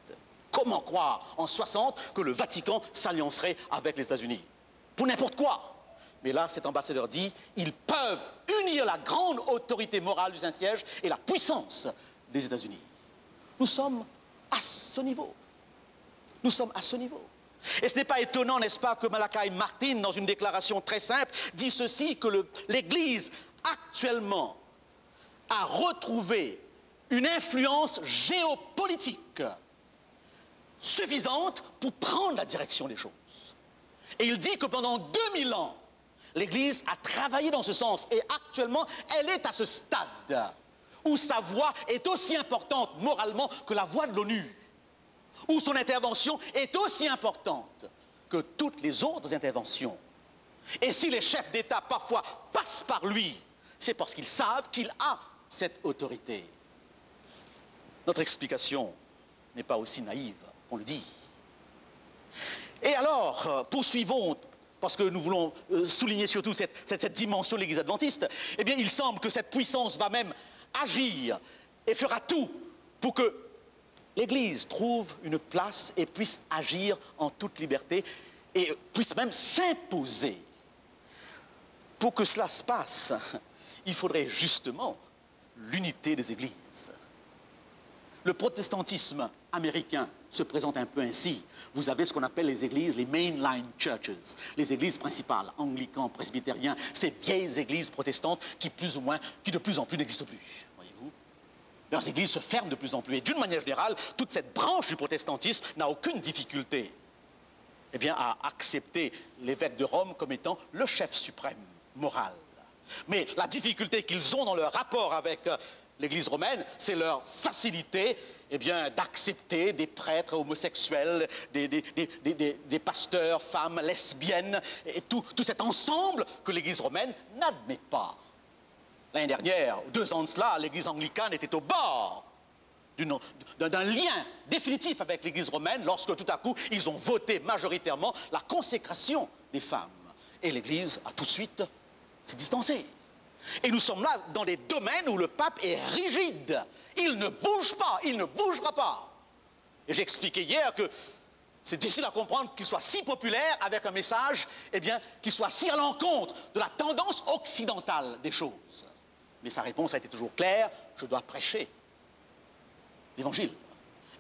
Comment croire en 60 que le Vatican s'alliancerait avec les États-Unis? Pour n'importe quoi. Mais là, cet ambassadeur dit, ils peuvent unir la grande autorité morale du Saint-Siège et la puissance des États-Unis. Nous sommes à ce niveau. Nous sommes à ce niveau. Et ce n'est pas étonnant, n'est-ce pas, que Malachi Martin, dans une déclaration très simple, dit ceci, que l'Église, actuellement, a retrouvé une influence géopolitique suffisante pour prendre la direction des choses. Et il dit que pendant 2000 ans, l'Église a travaillé dans ce sens. Et actuellement, elle est à ce stade où sa voix est aussi importante moralement que la voix de l'ONU, où son intervention est aussi importante que toutes les autres interventions. Et si les chefs d'État parfois passent par lui, c'est parce qu'ils savent qu'il a cette autorité. Notre explication n'est pas aussi naïve qu'on le dit. Et alors, poursuivons, parce que nous voulons souligner surtout cette dimension de l'Église adventiste. Eh bien, il semble que cette puissance va même agir et fera tout pour que l'Église trouve une place et puisse agir en toute liberté et puisse même s'imposer. Pour que cela se passe, il faudrait justement l'unité des Églises. Le protestantisme américain se présente un peu ainsi. Vous avez ce qu'on appelle les églises, les mainline churches, les églises principales, anglicans, presbytériens, ces vieilles églises protestantes qui de plus en plus n'existent plus, voyez-vous. Leurs églises se ferment de plus en plus. Et d'une manière générale, toute cette branche du protestantisme n'a aucune difficulté, eh bien, à accepter l'évêque de Rome comme étant le chef suprême moral. Mais la difficulté qu'ils ont dans leur rapport avec l'Église romaine, c'est leur facilité, eh bien, d'accepter des prêtres homosexuels, des pasteurs, femmes, lesbiennes, et tout cet ensemble que l'Église romaine n'admet pas. L'année dernière, 2 ans de cela, l'Église anglicane était au bord d'un lien définitif avec l'Église romaine lorsque tout à coup, ils ont voté majoritairement la consécration des femmes. Et l'Église a tout de suite s'est distancée. Et nous sommes là dans des domaines où le pape est rigide. Il ne bouge pas, il ne bougera pas. Et j'ai expliqué hier que c'est difficile à comprendre qu'il soit si populaire avec un message, eh bien, qui soit si à l'encontre de la tendance occidentale des choses. Mais sa réponse a été toujours claire, je dois prêcher l'Évangile.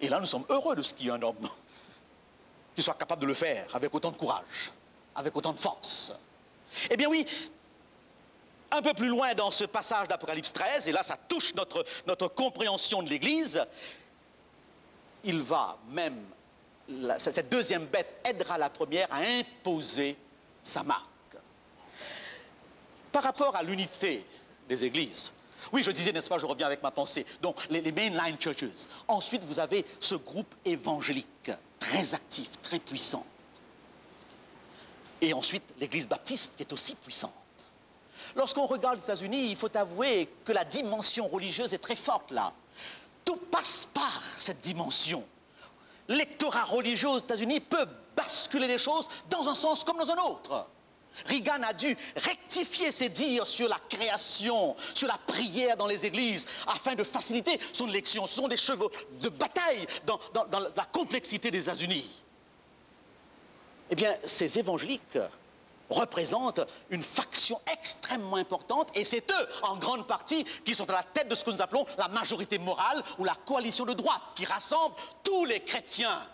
Et là, nous sommes heureux de ce qu'il y ait un homme qui soit capable de le faire avec autant de courage, avec autant de force. Eh bien oui, un peu plus loin dans ce passage d'Apocalypse 13, et là ça touche notre compréhension de l'Église, il va même, cette deuxième bête aidera la première à imposer sa marque. Par rapport à l'unité des Églises, oui, je disais, n'est-ce pas, je reviens avec ma pensée, donc les mainline churches. Ensuite, vous avez ce groupe évangélique, très actif, très puissant. Et ensuite, l'Église baptiste, qui est aussi puissante. Lorsqu'on regarde les États-Unis, il faut avouer que la dimension religieuse est très forte là. Tout passe par cette dimension. L'électorat religieux aux États-Unis peut basculer les choses dans un sens comme dans un autre. Reagan a dû rectifier ses dires sur la création, sur la prière dans les églises, afin de faciliter son élection. Ce sont des chevaux de bataille dans la complexité des États-Unis. Eh bien, ces évangéliques représentent une faction extrêmement importante et c'est eux, en grande partie, qui sont à la tête de ce que nous appelons la majorité morale ou la coalition de droite, qui rassemble tous les chrétiens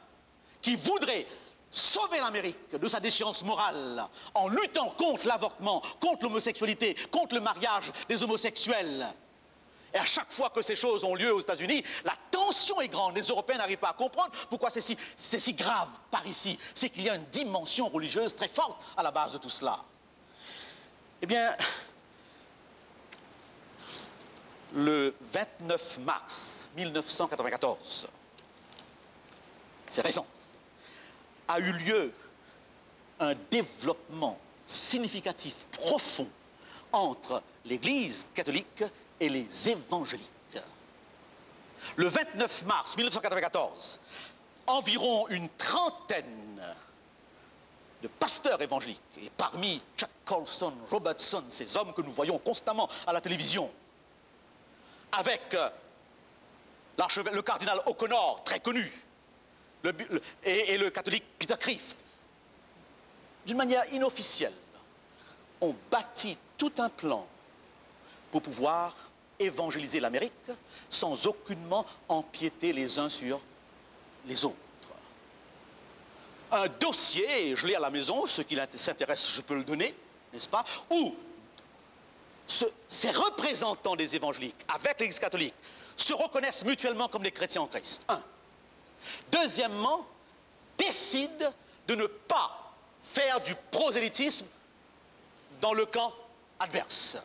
qui voudraient sauver l'Amérique de sa déchéance morale en luttant contre l'avortement, contre l'homosexualité, contre le mariage des homosexuels. Et à chaque fois que ces choses ont lieu aux États-Unis, la tension est grande. Les Européens n'arrivent pas à comprendre pourquoi c'est si grave par ici. C'est qu'il y a une dimension religieuse très forte à la base de tout cela. Eh bien, le 29 mars 1994, c'est récent, a eu lieu un développement significatif, profond, entre l'Église catholique et les évangéliques. Le 29 mars 1994, environ une trentaine de pasteurs évangéliques, et parmi Chuck Colson, Robertson, ces hommes que nous voyons constamment à la télévision, avec le cardinal O'Connor, très connu, et le catholique Peter Kreeft, d'une manière inofficielle, ont bâti tout un plan pour pouvoir évangéliser l'Amérique sans aucunement empiéter les uns sur les autres. Un dossier, je l'ai à la maison, ceux qui s'intéressent, je peux le donner, n'est-ce pas, où ces représentants des évangéliques avec l'Église catholique se reconnaissent mutuellement comme des chrétiens en Christ. Un. Deuxièmement, décident de ne pas faire du prosélytisme dans le camp adverse,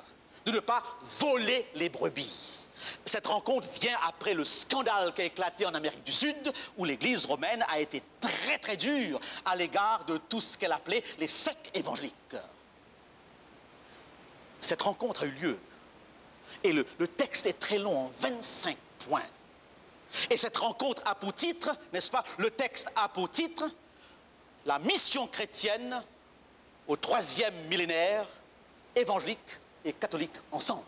de ne pas voler les brebis. Cette rencontre vient après le scandale qui a éclaté en Amérique du Sud, où l'Église romaine a été très très dure à l'égard de tout ce qu'elle appelait les sectes évangéliques. Cette rencontre a eu lieu, et le texte est très long, en 25 points. Et cette rencontre a pour titre, n'est-ce pas, le texte a pour titre « La mission chrétienne au 3e millénaire, évangélique et catholique ensemble ».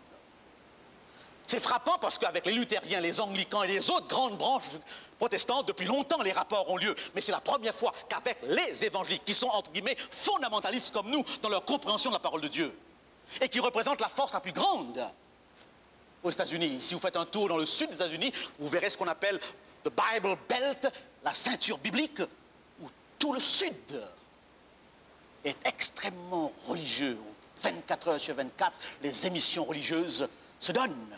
C'est frappant parce qu'avec les luthériens, les anglicans et les autres grandes branches protestantes, depuis longtemps les rapports ont lieu. Mais c'est la première fois qu'avec les évangéliques, qui sont entre guillemets fondamentalistes comme nous dans leur compréhension de la parole de Dieu, et qui représentent la force la plus grande aux États-Unis. Si vous faites un tour dans le sud des États-Unis, vous verrez ce qu'on appelle the Bible Belt, la ceinture biblique, où tout le sud est extrêmement religieux. 24 heures sur 24, les émissions religieuses se donnent.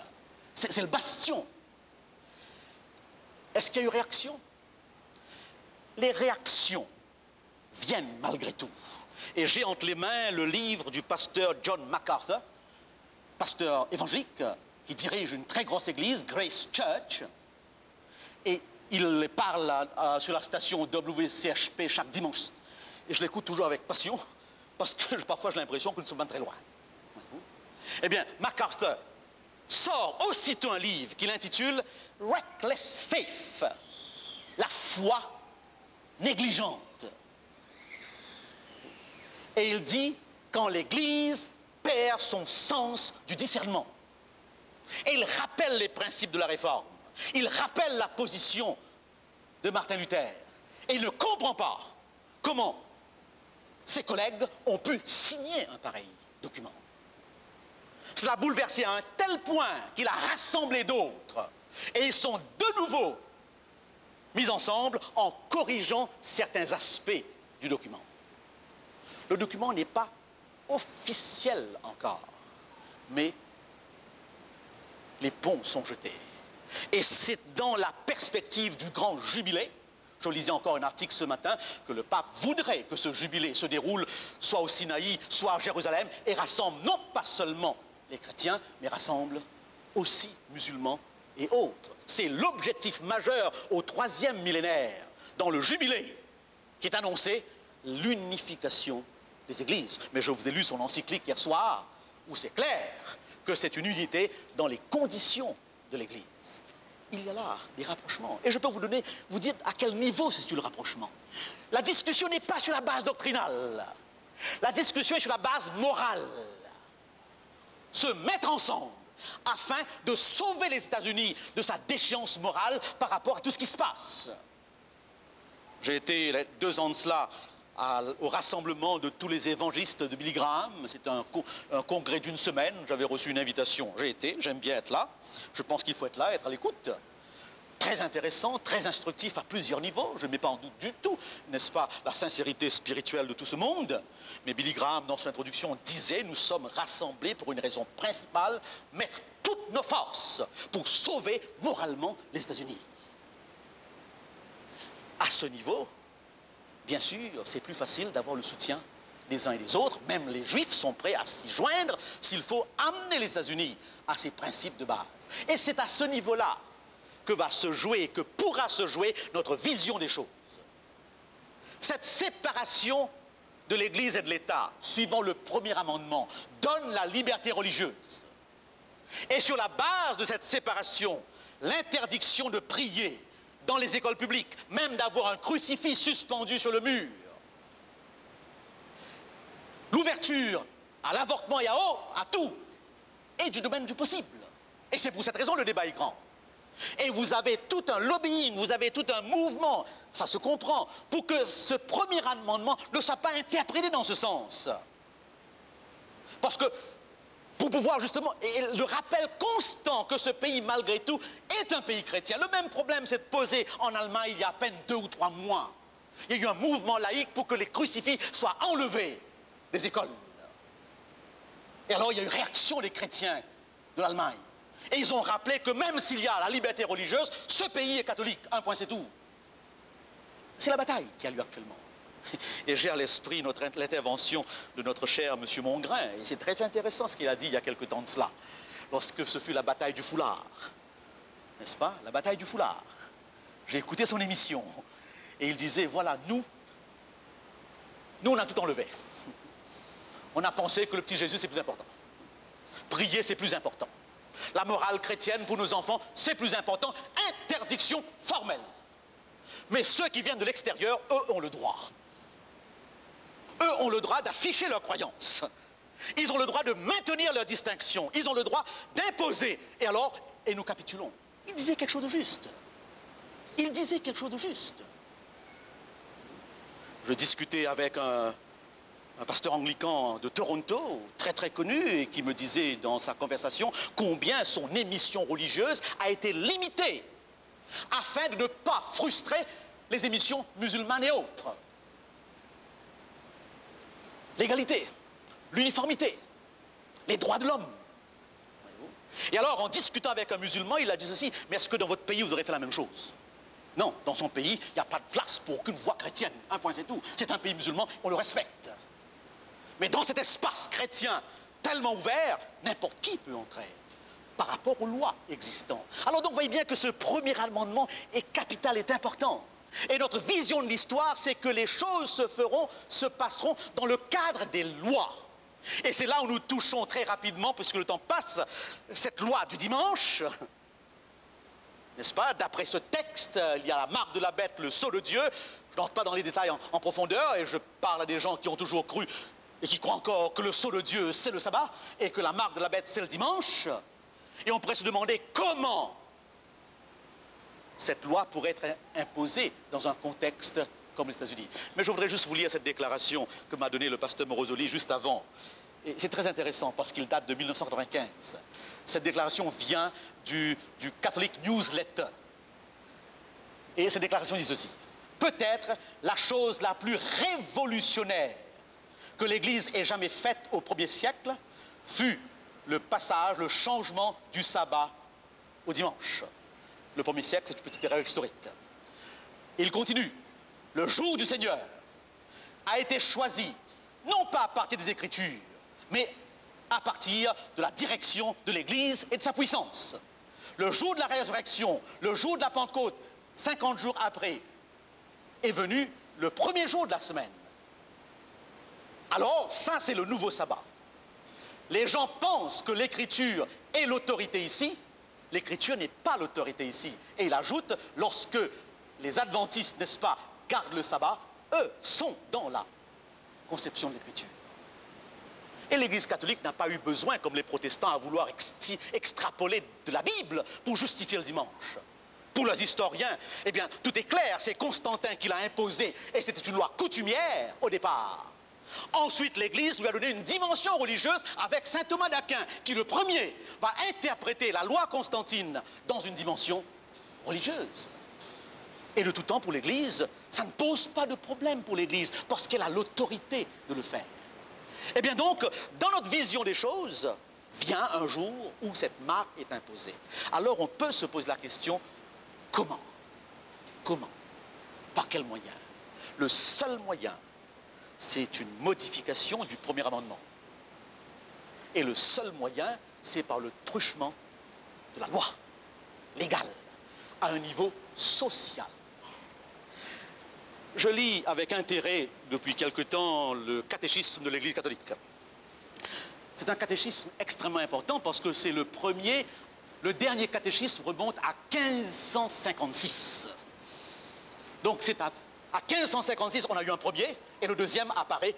C'est le bastion. Est-ce qu'il y a eu réaction? Les réactions viennent malgré tout. Et j'ai entre les mains le livre du pasteur John MacArthur, pasteur évangélique, qui dirige une très grosse église, Grace Church, et il parle sur la station WCHP chaque dimanche. Et je l'écoute toujours avec passion, parce que parfois j'ai l'impression que nous sommes très loin. Eh bien, MacArthur sort aussitôt un livre qu'il intitule « Reckless Faith », la foi négligente. Et il dit quand l'Église perd son sens du discernement. Et il rappelle les principes de la Réforme. Il rappelle la position de Martin Luther. Et il ne comprend pas comment ses collègues ont pu signer un pareil document. Cela a bouleversé à un tel point qu'il a rassemblé d'autres. Et ils sont de nouveau mis ensemble en corrigeant certains aspects du document. Le document n'est pas officiel encore, mais les ponts sont jetés. Et c'est dans la perspective du grand jubilé, je lisais encore un article ce matin, que le pape voudrait que ce jubilé se déroule soit au Sinaï, soit à Jérusalem, et rassemble non pas seulement les chrétiens, mais rassemble aussi musulmans et autres. C'est l'objectif majeur au 3e millénaire, dans le jubilé, qui est annoncé l'unification des églises. Mais je vous ai lu son encyclique hier soir, où c'est clair que c'est une unité dans les conditions de l'église. Il y a là des rapprochements. Et je peux vous dire à quel niveau c'est le rapprochement. La discussion n'est pas sur la base doctrinale. La discussion est sur la base morale. Se mettre ensemble afin de sauver les États-Unis de sa déchéance morale par rapport à tout ce qui se passe. J'ai été 2 ans de cela au rassemblement de tous les évangélistes de Billy Graham. C'est un congrès d'une semaine. J'avais reçu une invitation. J'ai été, j'aime bien être là. Je pense qu'il faut être là, être à l'écoute. Très intéressant, très instructif à plusieurs niveaux. Je ne mets pas en doute du tout, n'est-ce pas, la sincérité spirituelle de tout ce monde. Mais Billy Graham, dans son introduction, disait: nous sommes rassemblés pour une raison principale, mettre toutes nos forces pour sauver moralement les États-Unis. À ce niveau, bien sûr, c'est plus facile d'avoir le soutien des uns et des autres. Même les Juifs sont prêts à s'y joindre s'il faut amener les États-Unis à ces principes de base. Et c'est à ce niveau-là que va se jouer, que pourra se jouer notre vision des choses. Cette séparation de l'Église et de l'État, suivant le premier amendement, donne la liberté religieuse. Et sur la base de cette séparation, l'interdiction de prier dans les écoles publiques, même d'avoir un crucifix suspendu sur le mur, l'ouverture à l'avortement et à tout, est du domaine du possible. Et c'est pour cette raison que le débat est grand. Et vous avez tout un lobbying, vous avez tout un mouvement, ça se comprend, pour que ce premier amendement ne soit pas interprété dans ce sens. Parce que, pour pouvoir justement, et le rappel constant que ce pays, malgré tout, est un pays chrétien. Le même problème s'est posé en Allemagne il y a à peine 2 ou 3 mois. Il y a eu un mouvement laïque pour que les crucifix soient enlevés des écoles. Et alors il y a eu réaction des chrétiens de l'Allemagne. Et ils ont rappelé que même s'il y a la liberté religieuse, ce pays est catholique. Un point, c'est tout. C'est la bataille qui a lieu actuellement. Et j'ai à l'esprit l'intervention de notre cher M. Mongrain. Et c'est très intéressant ce qu'il a dit il y a quelque temps de cela, lorsque ce fut la bataille du foulard. N'est-ce pas? La bataille du foulard. J'ai écouté son émission. Et il disait, voilà, nous, on a tout enlevé. On a pensé que le petit Jésus, c'est plus important. Prier, c'est plus important. La morale chrétienne pour nos enfants, c'est plus important. Interdiction formelle. Mais ceux qui viennent de l'extérieur, eux, ont le droit. Eux ont le droit d'afficher leurs croyances. Ils ont le droit de maintenir leur distinction. Ils ont le droit d'imposer. Et nous capitulons. Il disait quelque chose de juste. Il disait quelque chose de juste. Je discutais avec un pasteur anglican de Toronto, très très connu, et qui me disait dans sa conversation combien son émission religieuse a été limitée afin de ne pas frustrer les émissions musulmanes et autres. L'égalité, l'uniformité, les droits de l'homme. Et alors, en discutant avec un musulman, il a dit ceci: mais est-ce que dans votre pays, vous aurez fait la même chose? Non, dans son pays, il n'y a pas de place pour aucune voix chrétienne. Un point, c'est tout. C'est un pays musulman, on le respecte. Mais dans cet espace chrétien tellement ouvert, n'importe qui peut entrer par rapport aux lois existantes. Alors donc, vous voyez bien que ce premier amendement est capital, est important. Et notre vision de l'histoire, c'est que les choses se passeront dans le cadre des lois. Et c'est là où nous touchons très rapidement, puisque le temps passe, cette loi du dimanche. N'est-ce pas? D'après ce texte, il y a la marque de la bête, le sceau de Dieu. Je n'entre pas dans les détails en profondeur, et je parle à des gens qui ont toujours cru et qui croient encore que le sceau de Dieu, c'est le sabbat, et que la marque de la bête, c'est le dimanche. Et on pourrait se demander comment cette loi pourrait être imposée dans un contexte comme les États-Unis. Mais je voudrais juste vous lire cette déclaration que m'a donnée le pasteur Morosoli juste avant. Et c'est très intéressant parce qu'il date de 1995. Cette déclaration vient du Catholic Newsletter. Et cette déclaration dit ceci: peut-être la chose la plus révolutionnaire que l'Église ait jamais faite au 1er siècle fut le passage, le changement du sabbat au dimanche. Le 1er siècle, c'est une petite erreur historique. Il continue: le jour du Seigneur a été choisi, non pas à partir des Écritures, mais à partir de la direction de l'Église et de sa puissance. Le jour de la résurrection, le jour de la Pentecôte, 50 jours après, est venu le 1er jour de la semaine. Alors, ça, c'est le nouveau sabbat. Les gens pensent que l'Écriture est l'autorité ici. L'Écriture n'est pas l'autorité ici. Et il ajoute, lorsque les adventistes, n'est-ce pas, gardent le sabbat, eux sont dans la conception de l'Écriture. Et l'Église catholique n'a pas eu besoin, comme les protestants, à vouloir extrapoler de la Bible pour justifier le dimanche. Pour les historiens, eh bien, tout est clair, c'est Constantin qui l'a imposé, et c'était une loi coutumière au départ. Ensuite, l'Église lui a donné une dimension religieuse avec saint Thomas d'Aquin, qui le premier va interpréter la loi constantine dans une dimension religieuse. Et de tout temps, pour l'Église, ça ne pose pas de problème pour l'Église, parce qu'elle a l'autorité de le faire. Eh bien donc, dans notre vision des choses, vient un jour où cette marque est imposée. Alors on peut se poser la question, comment? Comment? Par quel moyen? Le seul moyen, c'est une modification du premier amendement. Et le seul moyen, c'est par le truchement de la loi légale, à un niveau social. Je lis avec intérêt, depuis quelque temps, le catéchisme de l'Église catholique. C'est un catéchisme extrêmement important parce que c'est le dernier catéchisme remonte à 1556. Donc c'est à 1556, on a eu un premier, et le deuxième apparaît,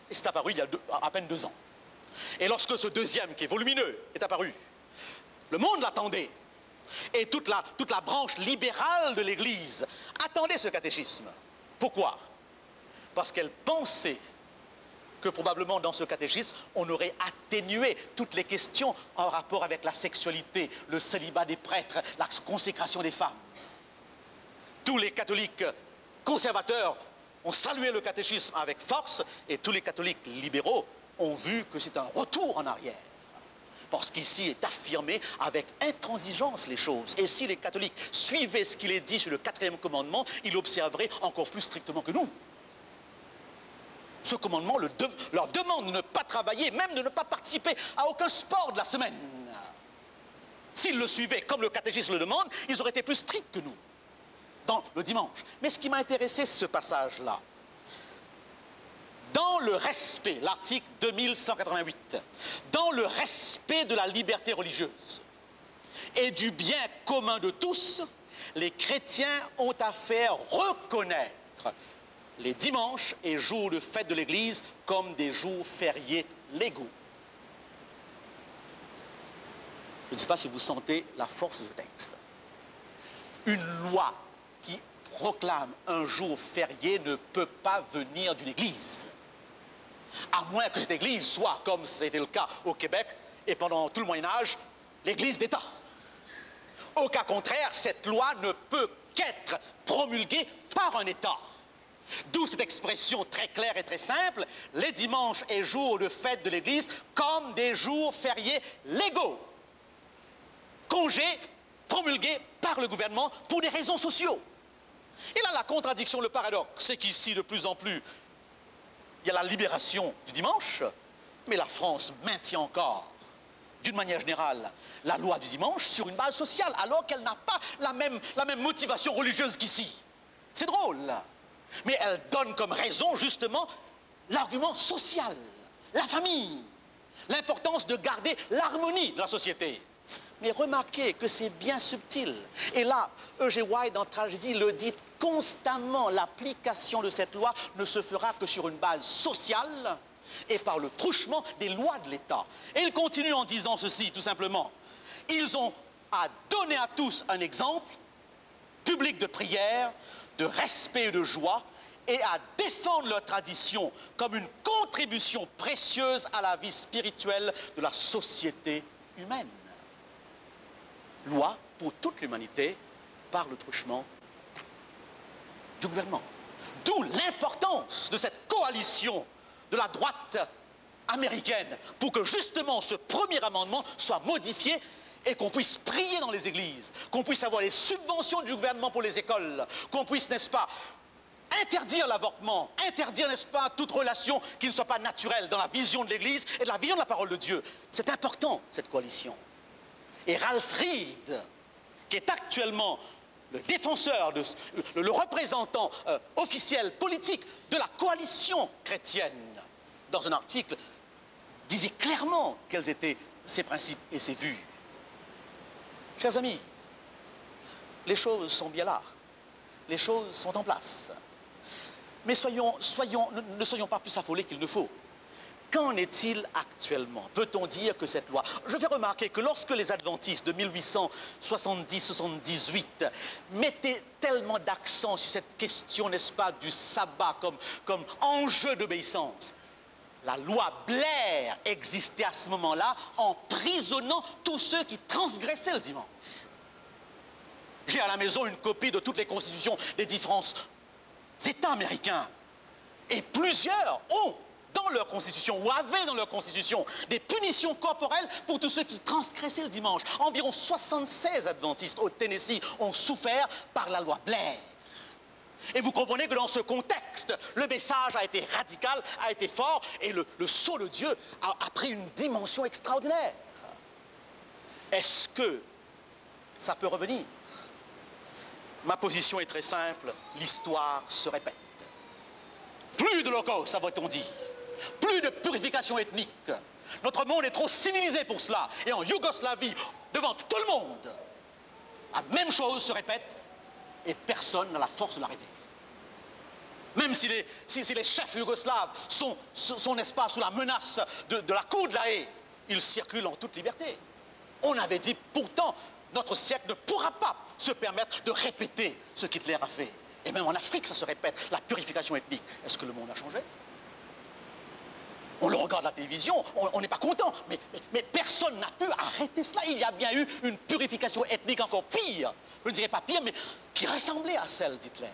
et c'est apparu il y a à peine 2 ans. Et lorsque ce deuxième, qui est volumineux, est apparu, le monde l'attendait, et toute la branche libérale de l'Église attendait ce catéchisme. Pourquoi? Parce qu'elle pensait que probablement dans ce catéchisme, on aurait atténué toutes les questions en rapport avec la sexualité, le célibat des prêtres, la consécration des femmes. Tous les catholiques conservateurs ont salué le catéchisme avec force, et tous les catholiques libéraux ont vu que c'est un retour en arrière. Parce qu'ici est affirmé avec intransigeance les choses. Et si les catholiques suivaient ce qu'il est dit sur le 4e commandement, ils l'observeraient encore plus strictement que nous. Ce commandement leur demande de ne pas travailler, même de ne pas participer à aucun sport de la semaine. S'ils le suivaient comme le catéchisme le demande, ils auraient été plus stricts que nous dans le dimanche. Mais ce qui m'a intéressé, c'est ce passage-là. Dans le respect, l'article 2188, dans le respect de la liberté religieuse et du bien commun de tous, les chrétiens ont à faire reconnaître les dimanches et jours de fête de l'Église comme des jours fériés légaux. Je ne sais pas si vous sentez la force de ce texte. Une loi qui proclame un jour férié ne peut pas venir d'une Église. À moins que cette Église soit, comme c'était le cas au Québec et pendant tout le Moyen-Âge, l'Église d'État. Au cas contraire, cette loi ne peut qu'être promulguée par un État. D'où cette expression très claire et très simple, les dimanches et jours de fête de l'Église comme des jours fériés légaux. Congés promulgués par le gouvernement pour des raisons sociaux. Et là, la contradiction, le paradoxe, c'est qu'ici, de plus en plus, il y a la libération du dimanche, mais la France maintient encore, d'une manière générale, la loi du dimanche sur une base sociale, alors qu'elle n'a pas la même motivation religieuse qu'ici. C'est drôle. Mais elle donne comme raison, justement, l'argument social, la famille, l'importance de garder l'harmonie de la société. Mais remarquez que c'est bien subtil. Et là, E.G. White, dans Tragédie, le dit constamment, l'application de cette loi ne se fera que sur une base sociale et par le truchement des lois de l'État. Et il continue en disant ceci, tout simplement. Ils ont à donner à tous un exemple public de prière, de respect et de joie, et à défendre leur tradition comme une contribution précieuse à la vie spirituelle de la société humaine. Loi pour toute l'humanité par le truchement du gouvernement. D'où l'importance de cette coalition de la droite américaine pour que justement ce premier amendement soit modifié et qu'on puisse prier dans les églises, qu'on puisse avoir les subventions du gouvernement pour les écoles, qu'on puisse, n'est-ce pas, interdire l'avortement, interdire, n'est-ce pas, toute relation qui ne soit pas naturelle dans la vision de l'Église et de la vision de la parole de Dieu. C'est important, cette coalition. Et Ralph Reed, qui est actuellement le défenseur, le représentant officiel, politique de la coalition chrétienne, dans un article, disait clairement quels étaient ses principes et ses vues. Chers amis, les choses sont bien là, les choses sont en place. Mais ne soyons pas plus affolés qu'il ne faut. Qu'en est-il actuellement? Peut-on dire que cette loi... Je fais remarquer que lorsque les adventistes de 1870-78 mettaient tellement d'accent sur cette question, n'est-ce pas, du sabbat comme enjeu d'obéissance, la loi Blair existait à ce moment-là, emprisonnant tous ceux qui transgressaient le dimanche. J'ai à la maison une copie de toutes les constitutions des différents États américains. Et plusieurs ont dans leur constitution, ou avaient dans leur constitution, des punitions corporelles pour tous ceux qui transgressaient le dimanche. Environ 76 adventistes au Tennessee ont souffert par la loi Blair. Et vous comprenez que dans ce contexte, le message a été radical, a été fort, et le sceau de Dieu a pris une dimension extraordinaire. Est-ce que ça peut revenir? Ma position est très simple, l'histoire se répète. Plus de l'Holocauste, ça va-t-on dire. Plus de purification ethnique. Notre monde est trop civilisé pour cela. Et en Yougoslavie, devant tout le monde, la même chose se répète et personne n'a la force de l'arrêter. Même si les chefs yougoslaves sont n'est-ce pas, sous la menace de la cour de la haie, ils circulent en toute liberté. On avait dit pourtant, notre siècle ne pourra pas se permettre de répéter ce qu'Hitler a fait. Et même en Afrique, ça se répète, la purification ethnique. Est-ce que le monde a changé? On le regarde à la télévision, on n'est pas content, mais personne n'a pu arrêter cela. Il y a bien eu une purification ethnique encore pire, je ne dirais pas pire, mais qui ressemblait à celle d'Hitler.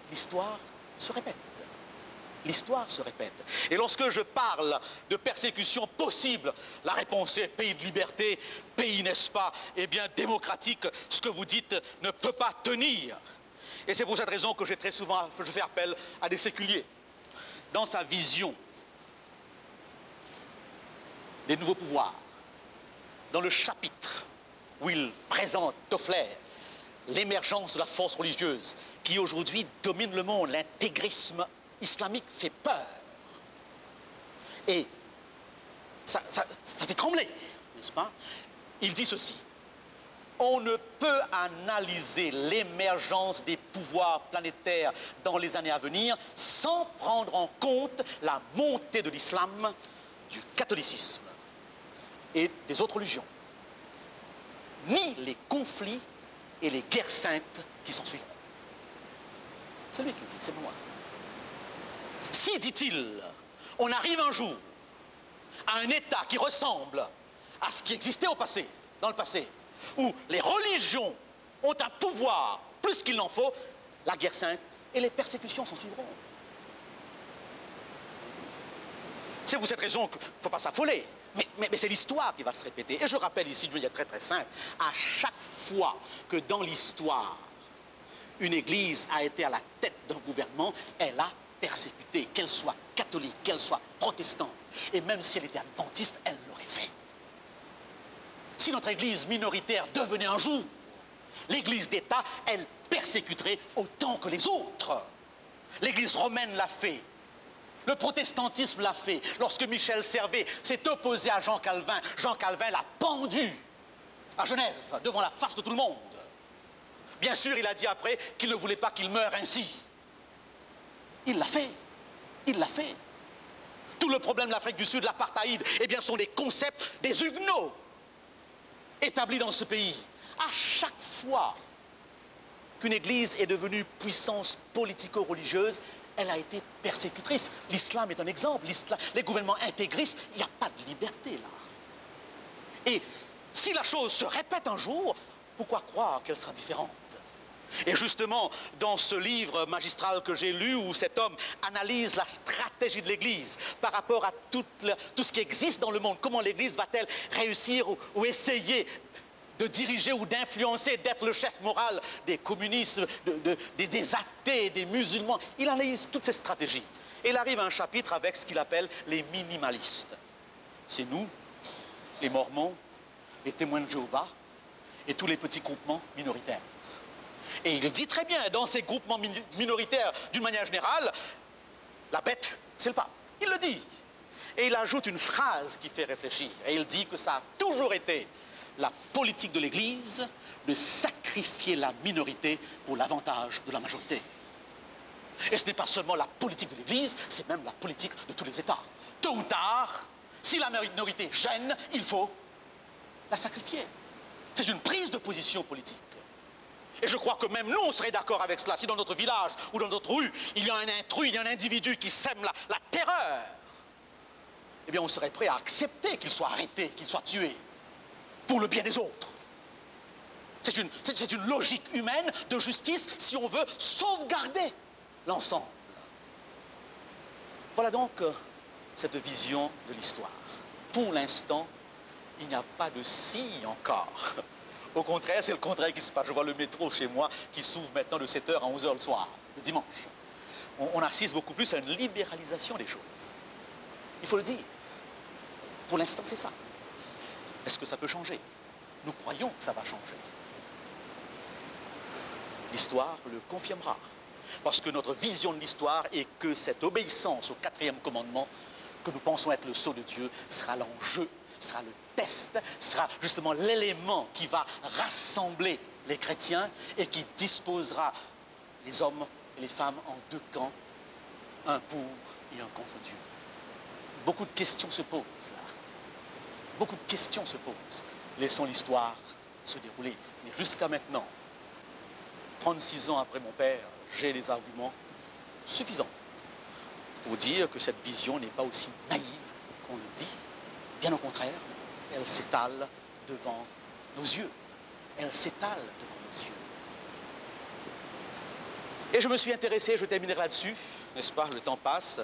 L'histoire se répète. L'histoire se répète. Et lorsque je parle de persécution possible, la réponse est pays de liberté, pays, n'est-ce pas, eh bien démocratique. Ce que vous dites ne peut pas tenir. Et c'est pour cette raison que je fais appel à des séculiers. Dans sa vision des nouveaux pouvoirs, dans le chapitre où il présente Toffler l'émergence de la force religieuse qui aujourd'hui domine le monde, l'intégrisme islamique fait peur. Et ça fait trembler, n'est-ce pas? Il dit ceci: on ne peut analyser l'émergence des pouvoirs planétaires dans les années à venir sans prendre en compte la montée de l'islam, du catholicisme et des autres religions, ni les conflits et les guerres saintes qui s'en suivront. C'est lui qui le dit, c'est moi. Si, dit-il, on arrive un jour à un État qui ressemble à ce qui existait au passé, dans le passé, où les religions ont un pouvoir plus qu'il n'en faut, la guerre sainte et les persécutions s'en suivront. C'est pour cette raison qu'il ne faut pas s'affoler. Mais c'est l'histoire qui va se répéter. Et je rappelle ici, de manière très très simple, à chaque fois que dans l'histoire, une église a été à la tête d'un gouvernement, elle a persécuté, qu'elle soit catholique, qu'elle soit protestante. Et même si elle était adventiste, elle l'aurait fait. Si notre église minoritaire devenait un jour l'église d'État, elle persécuterait autant que les autres. L'église romaine l'a fait. Le protestantisme l'a fait. Lorsque Michel Servet s'est opposé à Jean Calvin l'a pendu à Genève, devant la face de tout le monde. Bien sûr, il a dit après qu'il ne voulait pas qu'il meure ainsi. Il l'a fait. Il l'a fait. Tout le problème de l'Afrique du Sud, l'apartheid, eh bien, sont des concepts des Huguenots établis dans ce pays. À chaque fois qu'une église est devenue puissance politico-religieuse, elle a été persécutrice. L'islam est un exemple. Les gouvernements intégristes, il n'y a pas de liberté là. Et si la chose se répète un jour, pourquoi croire qu'elle sera différente? Et justement, dans ce livre magistral que j'ai lu, où cet homme analyse la stratégie de l'Église par rapport à tout ce qui existe dans le monde, comment l'Église va-t-elle réussir ou essayer de diriger ou d'influencer, d'être le chef moral des communistes, des athées, des musulmans. Il analyse toutes ces stratégies. Et il arrive à un chapitre avec ce qu'il appelle les minimalistes. C'est nous, les Mormons, les témoins de Jéhovah et tous les petits groupements minoritaires. Et il dit très bien, dans ces groupements minoritaires, d'une manière générale, la bête, c'est le pape. Il le dit. Et il ajoute une phrase qui fait réfléchir. Et il dit que ça a toujours été la politique de l'Église de sacrifier la minorité pour l'avantage de la majorité. Et ce n'est pas seulement la politique de l'Église, c'est même la politique de tous les États. Tôt ou tard, si la minorité gêne, il faut la sacrifier. C'est une prise de position politique. Et je crois que même nous, on serait d'accord avec cela. Si dans notre village ou dans notre rue, il y a un intrus, il y a un individu qui sème la terreur, eh bien, on serait prêt à accepter qu'il soit arrêté, qu'il soit tué, pour le bien des autres. C'est une logique humaine de justice si on veut sauvegarder l'ensemble. Voilà donc cette vision de l'histoire. Pour l'instant, il n'y a pas de signe encore. Au contraire, c'est le contraire qui se passe. Je vois le métro chez moi qui s'ouvre maintenant de 7h à 11h le soir, le dimanche. On assiste beaucoup plus à une libéralisation des choses. Il faut le dire. Pour l'instant, c'est ça. Est-ce que ça peut changer? Nous croyons que ça va changer. L'histoire le confirmera. Parce que notre vision de l'histoire est que cette obéissance au 4e commandement, que nous pensons être le sceau de Dieu, sera l'enjeu, sera le test, sera justement l'élément qui va rassembler les chrétiens et qui disposera les hommes et les femmes en deux camps, un pour et un contre Dieu. Beaucoup de questions se posent là. Beaucoup de questions se posent. Laissons l'histoire se dérouler. Mais jusqu'à maintenant, 36 ans après mon père, j'ai des arguments suffisants pour dire que cette vision n'est pas aussi naïve qu'on le dit. Bien au contraire, elle s'étale devant nos yeux. Elle s'étale devant nos yeux. Et je me suis intéressé, je terminerai là-dessus, n'est-ce pas, le temps passe.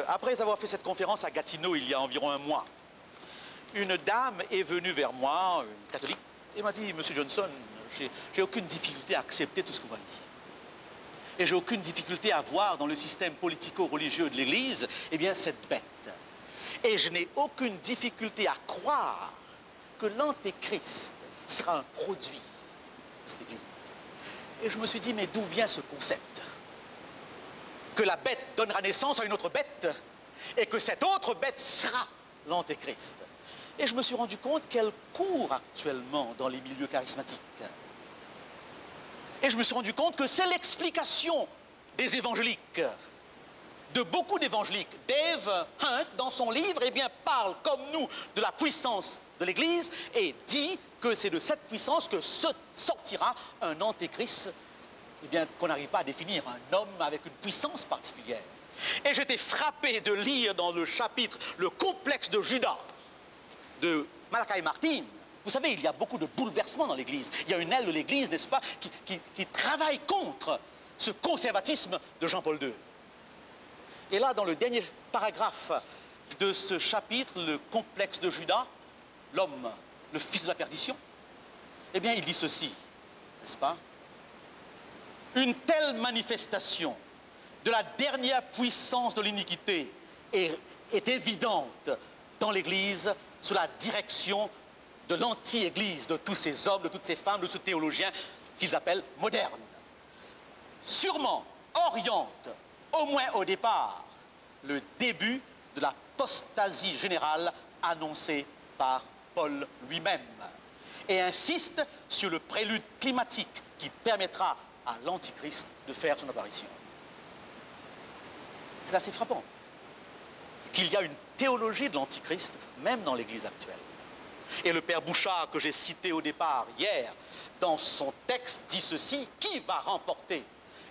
Après avoir fait cette conférence à Gatineau il y a environ un mois, une dame est venue vers moi, une catholique, et m'a dit, Monsieur Johnson, j'ai aucune difficulté à accepter tout ce que vous m'avez dit. Et j'ai aucune difficulté à voir dans le système politico-religieux de l'Église, eh bien, cette bête. Et je n'ai aucune difficulté à croire que l'Antéchrist sera un produit de cette Église. Et je me suis dit, mais d'où vient ce concept? Que la bête donnera naissance à une autre bête, et que cette autre bête sera l'Antéchrist. Et je me suis rendu compte qu'elle court actuellement dans les milieux charismatiques. Et je me suis rendu compte que c'est l'explication des évangéliques, de beaucoup d'évangéliques. Dave Hunt, dans son livre, eh bien, parle comme nous de la puissance de l'Église et dit que c'est de cette puissance que sortira un antéchrist, eh bien, qu'on n'arrive pas à définir, un homme avec une puissance particulière. Et j'étais frappé de lire dans le chapitre Le complexe de Judas de Malachi Martin. Vous savez, il y a beaucoup de bouleversements dans l'Église. Il y a une aile de l'Église, n'est-ce pas, qui travaille contre ce conservatisme de Jean-Paul II. Et là, dans le dernier paragraphe de ce chapitre, le complexe de Judas, l'homme, le fils de la perdition, eh bien, il dit ceci, n'est-ce pas? Une telle manifestation de la dernière puissance de l'iniquité est évidente dans l'Église sous la direction de l'anti-Église, de tous ces hommes, de toutes ces femmes, de tous ces théologiens qu'ils appellent modernes. Sûrement oriente, au moins au départ, le début de l'apostasie générale annoncée par Paul lui-même et insiste sur le prélude climatique qui permettra à l'Antichrist de faire son apparition. C'est assez frappant qu'il y a une théologie de l'Antichrist même dans l'Église actuelle. Et le père Bouchard, que j'ai cité au départ hier, dans son texte, dit ceci, qui va remporter?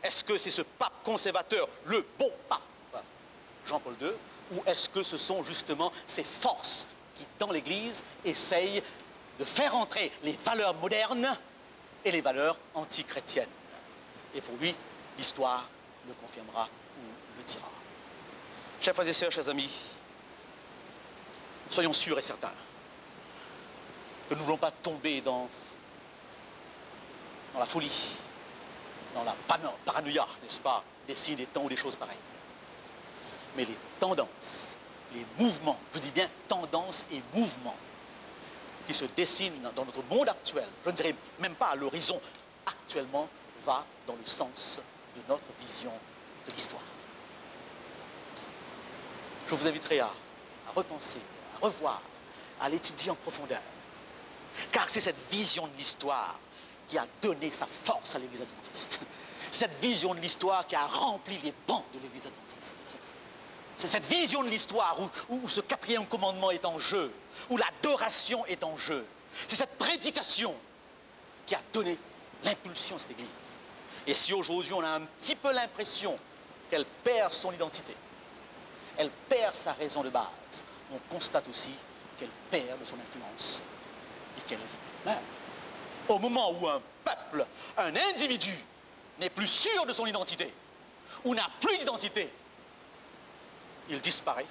Est-ce que c'est ce pape conservateur, le bon pape, Jean-Paul II, ou est-ce que ce sont justement ces forces qui, dans l'Église, essayent de faire entrer les valeurs modernes et les valeurs antichrétiennes? Et pour lui, l'histoire le confirmera ou le dira. Chers frères et sœurs, chers amis, soyons sûrs et certains que nous ne voulons pas tomber dans la folie, dans la paranoïa, n'est-ce pas, des signes, des temps ou des choses pareilles. Mais les tendances, les mouvements, je dis bien tendances et mouvements, qui se dessinent dans notre monde actuel, je ne dirais même pas à l'horizon, actuellement, va dans le sens de notre vision de l'histoire. Je vous inviterai à repenser, à revoir, à l'étudier en profondeur. Car c'est cette vision de l'histoire qui a donné sa force à l'Église adventiste. Cette vision de l'histoire qui a rempli les bancs de l'Église adventiste. C'est cette vision de l'histoire où ce quatrième commandement est en jeu, où l'adoration est en jeu. C'est cette prédication qui a donné l'impulsion à cette Église. Et si aujourd'hui on a un petit peu l'impression qu'elle perd son identité, elle perd sa raison de base, on constate aussi qu'elle perd de son influence et qu'elle meurt. Au moment où un peuple, un individu n'est plus sûr de son identité, ou n'a plus d'identité, il disparaît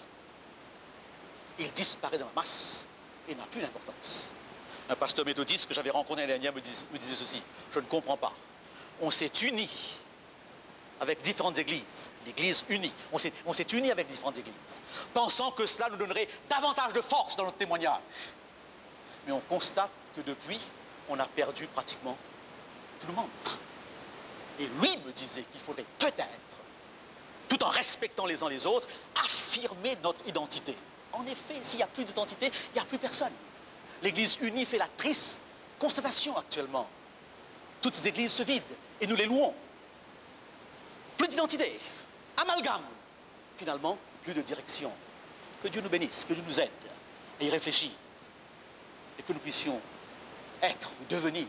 dans la masse et n'a plus d'importance. Un pasteur méthodiste que j'avais rencontré l'année dernière me disait ceci: je ne comprends pas. On s'est unis avec différentes églises, l'Église unie. On s'est unis avec différentes églises, pensant que cela nous donnerait davantage de force dans notre témoignage. Mais on constate que depuis, on a perdu pratiquement tout le monde. Et lui me disait qu'il faudrait peut-être, tout en respectant les uns les autres, affirmer notre identité. En effet, s'il n'y a plus d'identité, il n'y a plus personne. L'Église unie fait la triste constatation actuellement. Toutes ces églises se vident et nous les louons. Plus d'identité, amalgame. Finalement, plus de direction. Que Dieu nous bénisse, que Dieu nous aide à y réfléchir et que nous puissions être ou devenir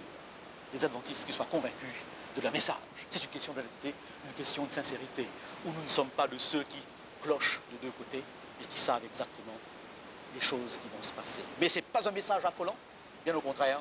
des adventistes qui soient convaincus de leur message. C'est une question d'honnêteté, une question de sincérité, où nous ne sommes pas de ceux qui clochent de deux côtés et qui savent exactement les choses qui vont se passer. Mais ce n'est pas un message affolant, bien au contraire,